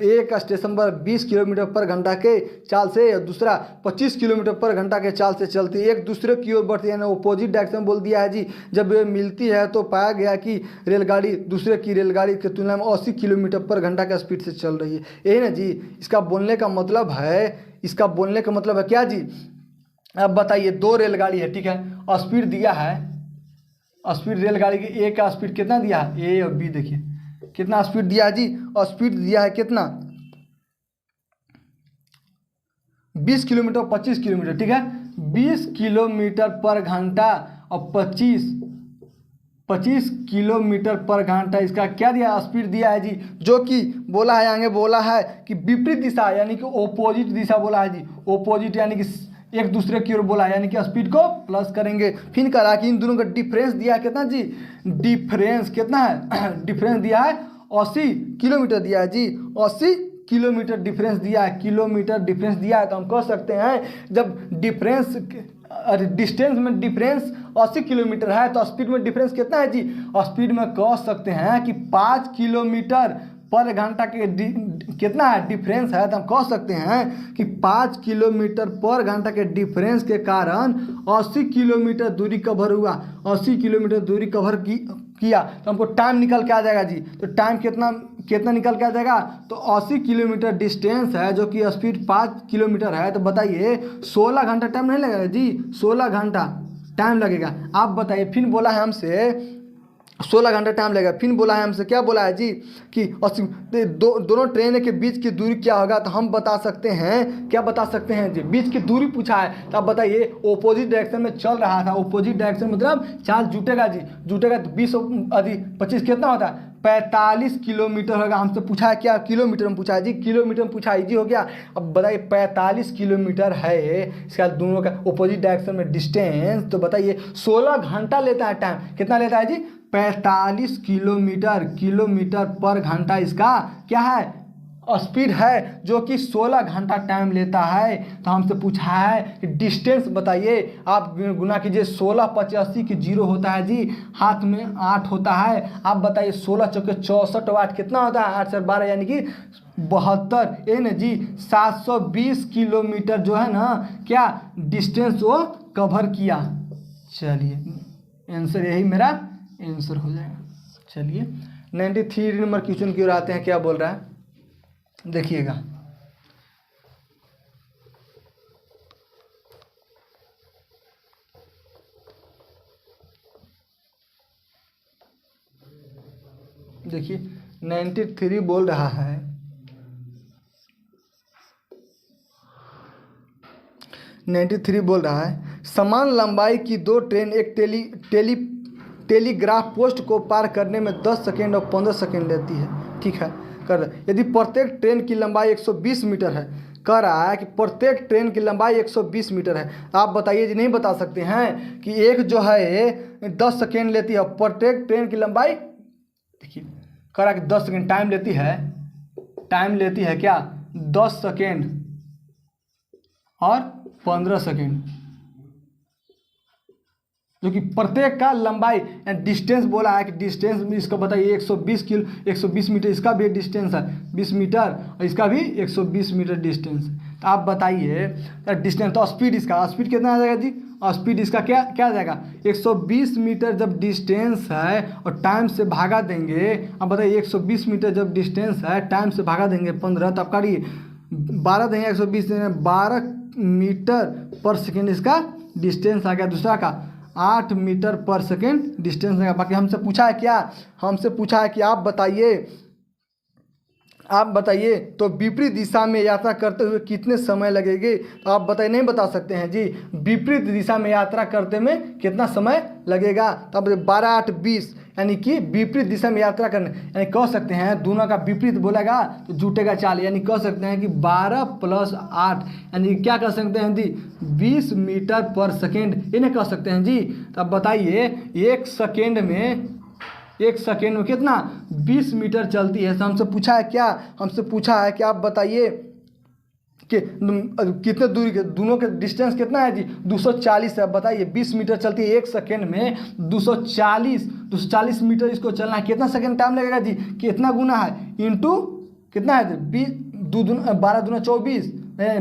एक स्टेशन पर 20 किलोमीटर पर घंटा के चाल से और दूसरा 25 किलोमीटर पर घंटा के चाल से चलती है, एक दूसरे की ओर बढ़ती है, यानी अपोजिट डायरेक्शन बोल दिया है जी। जब ये मिलती है तो पाया गया कि रेलगाड़ी दूसरे की रेलगाड़ी की तुलना में 80 किलोमीटर पर घंटा के स्पीड से चल रही है। यही ना जी इसका बोलने का मतलब है, इसका बोलने का मतलब है क्या जी। अब बताइए दो रेलगाड़ी है, ठीक है, और स्पीड दिया है, स्पीड रेलगाड़ी की ए का स्पीड कितना दिया है, ए और बी देखिए कितना स्पीड दिया है जी, और स्पीड दिया है कितना 20 किलोमीटर 25 किलोमीटर, ठीक है, 20 किलोमीटर पर घंटा और 25 किलोमीटर पर घंटा इसका क्या दिया स्पीड दिया है जी। जो कि बोला है आगे बोला है कि विपरीत दिशा यानी कि ओपोजिट दिशा बोला है जी, ओपोजिट यानी कि एक दूसरे की ओर बोला है, यानी कि स्पीड को प्लस करेंगे। फिर करा कि इन दोनों का डिफरेंस दिया है कितना जी, डिफरेंस कितना है डिफरेंस दिया है 80 किलोमीटर दिया है जी, 80 किलोमीटर डिफरेंस दिया है, किलोमीटर डिफरेंस दिया है। तो हम कह सकते हैं जब डिफरेंस डिस्टेंस में डिफरेंस 80 किलोमीटर है तो स्पीड में डिफरेंस कितना है जी, स्पीड में कह सकते हैं कि 5 किलोमीटर पर घंटा के कितना है डिफरेंस है। तो हम कह सकते हैं कि 5 किलोमीटर पर घंटा के डिफरेंस के कारण 80 किलोमीटर दूरी कवर हुआ, 80 किलोमीटर दूरी कवर किया। तो हमको टाइम निकल के आ जाएगा जी। तो टाइम कितना निकल के आ जाएगा, तो 80 किलोमीटर डिस्टेंस है जो कि स्पीड 5 किलोमीटर है। तो बताइए 16 घंटा टाइम नहीं लगेगा जी, 16 घंटा टाइम लगेगा। आप बताइए फिर बोला है हमसे 16 घंटा टाइम लगेगा। फिर बोला है हमसे क्या बोला है जी कि दोनों ट्रेन के बीच की दूरी क्या होगा। तो हम बता सकते हैं, क्या बता सकते हैं जी, बीच की दूरी पूछा है। तो आप बताइए ओपोजिट डायरेक्शन में चल रहा था, ओपोजिट डायरेक्शन मतलब चार्ज जुटेगा जी, जुटेगा तो 20 अधिक 25 कितना होता है 45 किलोमीटर होगा। हमसे पूछा है क्या किलोमीटर में पूछा है जी, किलोमीटर में पूछा है जी हो गया। अब बताइए 45 किलोमीटर है इसका दोनों का ओपोजिट डायरेक्शन में डिस्टेंस। तो बताइए 16 घंटा लेता है टाइम, कितना लेता है जी 45 किलोमीटर पर घंटा इसका क्या है स्पीड है, जो कि 16 घंटा टाइम लेता है। तो हमसे पूछा है कि डिस्टेंस बताइए, आप गुना कीजिए 16 85 की 0 होता है जी, हाथ में 8 होता है। आप बताइए 16 चौके 64 वाट कितना होता है 8 से 12 यानी कि 72 ये ना जी 720 किलोमीटर जो है ना क्या डिस्टेंस वो कवर किया। चलिए आंसर यही मेरा आंसर हो जाएगा। चलिए 93 नंबर क्वेश्चन की ओर आते हैं, क्या बोल रहा है देखिएगा। देखिए 93 बोल रहा है 93 बोल रहा है समान लंबाई की दो ट्रेन एक टेलीग्राफ पोस्ट को पार करने में 10 सेकेंड और 15 सेकेंड लेती है, ठीक है। यदि प्रत्येक ट्रेन की लंबाई 120 मीटर है, कह रहा है कि प्रत्येक ट्रेन की लंबाई 120 मीटर है। आप बताइए जी, नहीं बता सकते हैं कि एक जो है 10 सेकेंड लेती है, प्रत्येक ट्रेन की लंबाई देखिए कह रहा है कि 10 सेकेंड टाइम लेती है क्या 10 सेकेंड और 15 सेकेंड, जो कि प्रत्येक का लंबाई डिस्टेंस बोला है कि डिस्टेंस इसका बताइए 120 मीटर इसका भी डिस्टेंस है 20 मीटर और इसका भी 120 मीटर डिस्टेंस। तो आप बताइए डिस्टेंस, तो स्पीड इसका स्पीड कितना आ जाएगा जी, और स्पीड इसका क्या आ जाएगा 120 मीटर जब डिस्टेंस है और टाइम से भागा देंगे। अब बताइए 120 मीटर जब डिस्टेंस है टाइम से भागा देंगे 15, तो आप करिए 12 देंगे 120 देंगे 12 मीटर पर सेकेंड इसका डिस्टेंस आ गया। दूसरा का 8 मीटर पर सेकेंड डिस्टेंस है। बाकी हमसे पूछा है क्या, हमसे पूछा है कि आप बताइए आप बताइए तो विपरीत दिशा में यात्रा करते हुए कितने समय लगेंगे? तो आप बताइए, नहीं बता सकते हैं जी। विपरीत दिशा में यात्रा करते में कितना समय लगेगा? तो अब 12 8 20, यानी कि विपरीत दिशा में यात्रा करने, यानी कह सकते हैं दोनों का विपरीत बोलेगा तो जुटेगा 4, यानी कह सकते हैं कि 12 + 8, यानी क्या कह सकते हैं जी 20 मीटर पर सेकेंड, इन्हें कह सकते हैं जी। तो अब बताइए एक सेकेंड में कितना 20 मीटर चलती है। तो हमसे पूछा है क्या, हमसे पूछा है कि आप बताइए कि कितने दूरी के दोनों के डिस्टेंस कितना है जी 240 है। बताइए 20 मीटर चलती है, एक सेकेंड में 240 मीटर इसको चलना है, कितना सेकेंड टाइम लगेगा जी? कितना गुना है इंटू कितना है 12 दूना 24,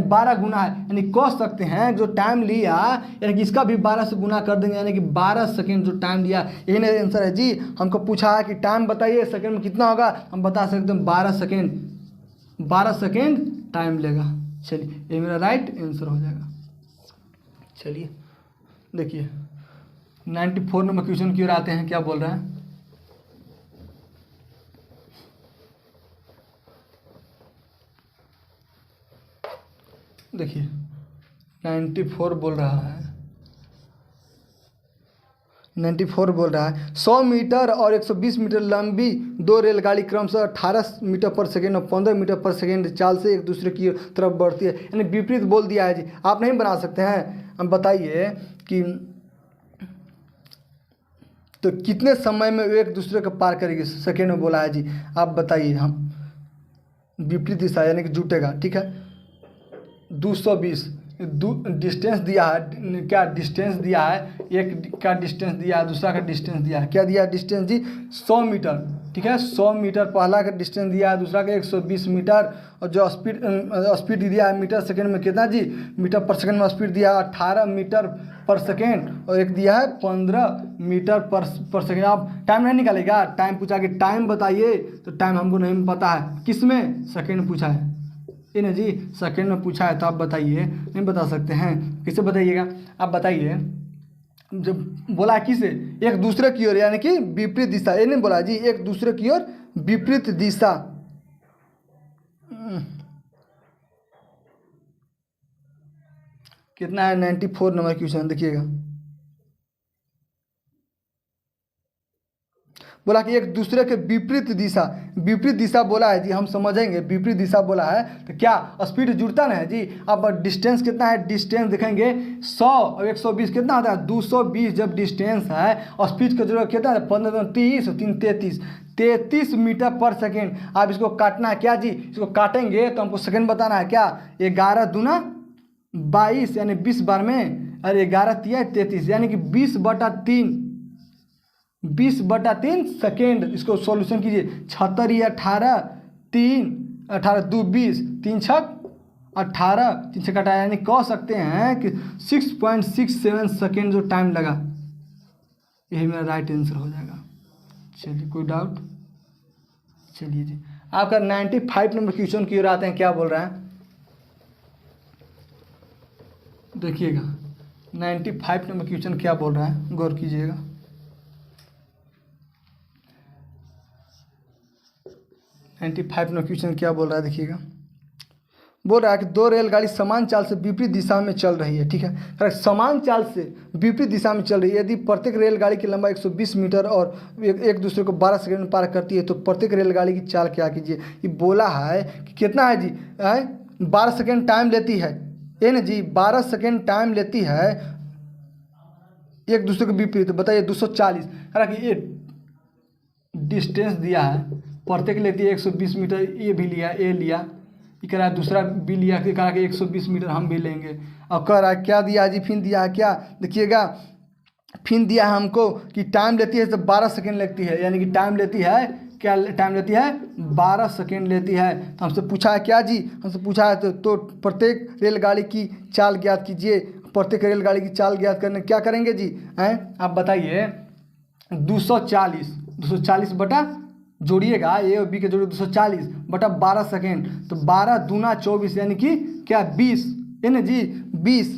12 गुना है, यानी कह सकते हैं जो टाइम लिया यानी कि इसका भी 12 से गुना कर देंगे, यानी कि 12 सेकेंड जो टाइम लिया, यही नहीं आंसर है जी। हमको पूछा है कि टाइम बताइए सेकेंड में कितना होगा, हम बता सकते हैं 12 सेकेंड टाइम लेगा। चलिए ये मेरा राइट आंसर हो जाएगा। चलिए देखिए 94 नंबर क्वेश्चन की ओर आते हैं, क्या बोल रहा है? देखिए 94 बोल रहा है 100 मीटर और 120 मीटर लंबी दो रेलगाड़ी क्रमशः 18 मीटर पर सेकेंड और 15 मीटर पर सेकेंड चाल से एक दूसरे की तरफ बढ़ती है, यानी विपरीत बोल दिया है जी। आप नहीं बना सकते हैं। हम बताइए कि तो कितने समय में एक दूसरे को पार करेगी, सेकेंड में बोला है जी। आप बताइए, हम विपरीत दिशा यानी कि जुटेगा, ठीक है। 220 डिस्टेंस दिया है, क्या डिस्टेंस दिया है, एक का डिस्टेंस दिया है, दूसरा का डिस्टेंस दिया है, क्या दिया है डिस्टेंस जी 100 मीटर, ठीक है। 100 मीटर पहला का डिस्टेंस दिया है, दूसरा का 120 मीटर, और जो स्पीड दिया है मीटर सेकेंड में कितना जी मीटर पर सेकेंड में स्पीड दिया है 18 मीटर पर सेकेंड, और एक दिया है 15 मीटर पर सेकेंड। आप टाइम नहीं निकालेगा, टाइम पूछा कि टाइम बताइए, तो टाइम हमको नहीं पता है, किस में सेकेंड पूछा है, इन्हें जी सेकेंड में पूछा है, तो आप बताइए, नहीं बता सकते हैं, किससे बताइएगा? आप बताइए जब बोला है किसे, एक दूसरे की ओर, यानी कि विपरीत दिशा, ये नहीं बोला जी एक दूसरे की ओर विपरीत दिशा। कितना है 94 नंबर क्वेश्चन, देखिएगा बोला कि एक दूसरे के विपरीत दिशा बोला है जी। हम समझेंगे विपरीत दिशा बोला है तो क्या स्पीड जुड़ता ना है जी। अब डिस्टेंस कितना है, डिस्टेंस देखेंगे 100 और 120 कितना होता है 220 जब डिस्टेंस है, और स्पीड का जरूरत कितना है 15 30 और 3 33 मीटर पर सेकेंड। आप इसको काटना है क्या जी, इसको काटेंगे तो हमको सेकेंड बताना है क्या, 11 दूना 22 यानी 20 बार में, और 11 तिया 33 यानी कि 20/3 सेकेंड। इसको सॉल्यूशन कीजिए, 76 या 18 3 18 2 20 3 6 18 3 6 काटा, यानी कह सकते हैं कि 6.67 सेकेंड जो टाइम लगा, यही मेरा राइट आंसर हो जाएगा। चलिए कोई डाउट? चलिए जी आपका 95 नंबर क्वेश्चन की ओर आते हैं, क्या बोल रहा है देखिएगा। 95 नंबर क्वेश्चन क्या बोल रहा है, गौर कीजिएगा। 95 नंबर क्वेश्चन क्या बोल रहा है देखिएगा। बोल रहा है कि दो रेलगाड़ी समान चाल से विपरीत दिशा में चल रही है, ठीक है। समान चाल से विपरीत दिशा में चल रही है, यदि प्रत्येक रेलगाड़ी की लंबाई 120 मीटर और एक दूसरे को 12 सेकंड में पार करती है, तो प्रत्येक रेलगाड़ी की चाल क्या कीजिए। ये बोला है कि कितना है जी 12 सेकेंड टाइम लेती है, ये ना जी 12 सेकेंड टाइम लेती है एक दूसरे के विपरीत। बताइए 240, हालांकि ये डिस्टेंस दिया है, प्रत्येक लेती है 120 मीटर, ये भी लिया, ए लिया, ये कह रहा है दूसरा भी लिया, कह रहा है कि 120 मीटर हम भी लेंगे। और कह रहा है क्या दिया है जी, फिर दिया है क्या देखिएगा, फिर दिया है हमको कि टाइम लेती है तो 12 सेकेंड लगती है, यानी कि टाइम लेती है, क्या टाइम लेती है 12 सेकेंड लेती है। तो हमसे पूछा है क्या जी, हमसे पूछा है तो प्रत्येक रेलगाड़ी की चाल ज्ञात कीजिए। प्रत्येक रेलगाड़ी की चाल ज्ञात करने क्या करेंगे जी हैं, आप बताइए 240 बटा जोड़िएगा, ए और बी के जोड़िए 240 बटा 12 सेकेंड, तो 12 दूना 24 यानी कि क्या 20, है ना जी 20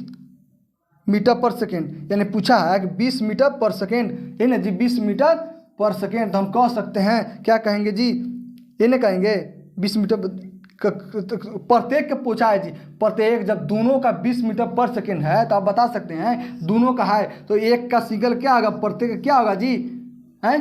मीटर पर सेकेंड, यानी पूछा है कि 20 मीटर पर सेकेंड, है ना जी 20 मीटर पर सेकेंड। तो हम कह सकते हैं क्या कहेंगे जी, ये नहीं कहेंगे 20 मीटर प्रत्येक का पूछा है जी। प्रत्येक जब दोनों का 20 मीटर पर सेकेंड है तो आप बता सकते हैं दोनों का है तो एक का सिगल क्या होगा, प्रत्येक का क्या होगा जी, है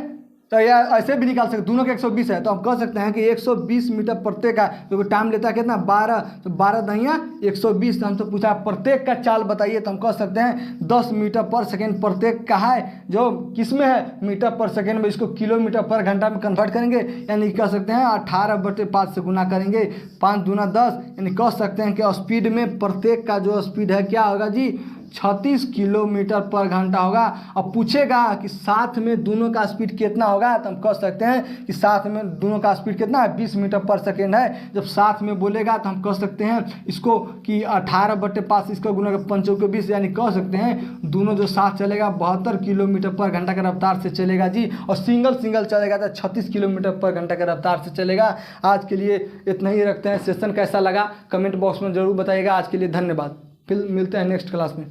तो या ऐसे भी निकाल सकते, दोनों का 120 है तो हम कह सकते हैं कि 120 मीटर प्रत्येक का, तो टाइम लेता है कितना 12, तो 12 दहिया 120। तो हमसे पूछा प्रत्येक का चाल बताइए तो हम कह सकते हैं 10 मीटर पर सेकेंड प्रत्येक का है, जो किस में है मीटर पर सेकेंड में, इसको किलोमीटर पर घंटा में कन्वर्ट करेंगे यानी कह सकते हैं 18/5 से गुना करेंगे, 5 दूना 10, यानी कह सकते हैं कि स्पीड में प्रत्येक का जो स्पीड है क्या होगा जी 36 किलोमीटर पर घंटा होगा। अब पूछेगा कि साथ में दोनों का स्पीड कितना होगा तो हम कह सकते हैं कि साथ में दोनों का स्पीड कितना है 20 मीटर पर सेकेंड है। जब साथ में बोलेगा तो हम कह सकते हैं इसको कि 18/5 इसका गुना 5 के 20, यानी कह सकते हैं दोनों जो साथ चलेगा 72 किलोमीटर पर घंटा के रफ्तार से चलेगा जी, और सिंगल चलेगा तो 36 किलोमीटर पर घंटा के रफ्तार से चलेगा। आज के लिए इतना ही रखते हैं। सेशन कैसा लगा कमेंट बॉक्स में ज़रूर बताइएगा। आज के लिए धन्यवाद, फिर मिलते हैं नेक्स्ट क्लास में।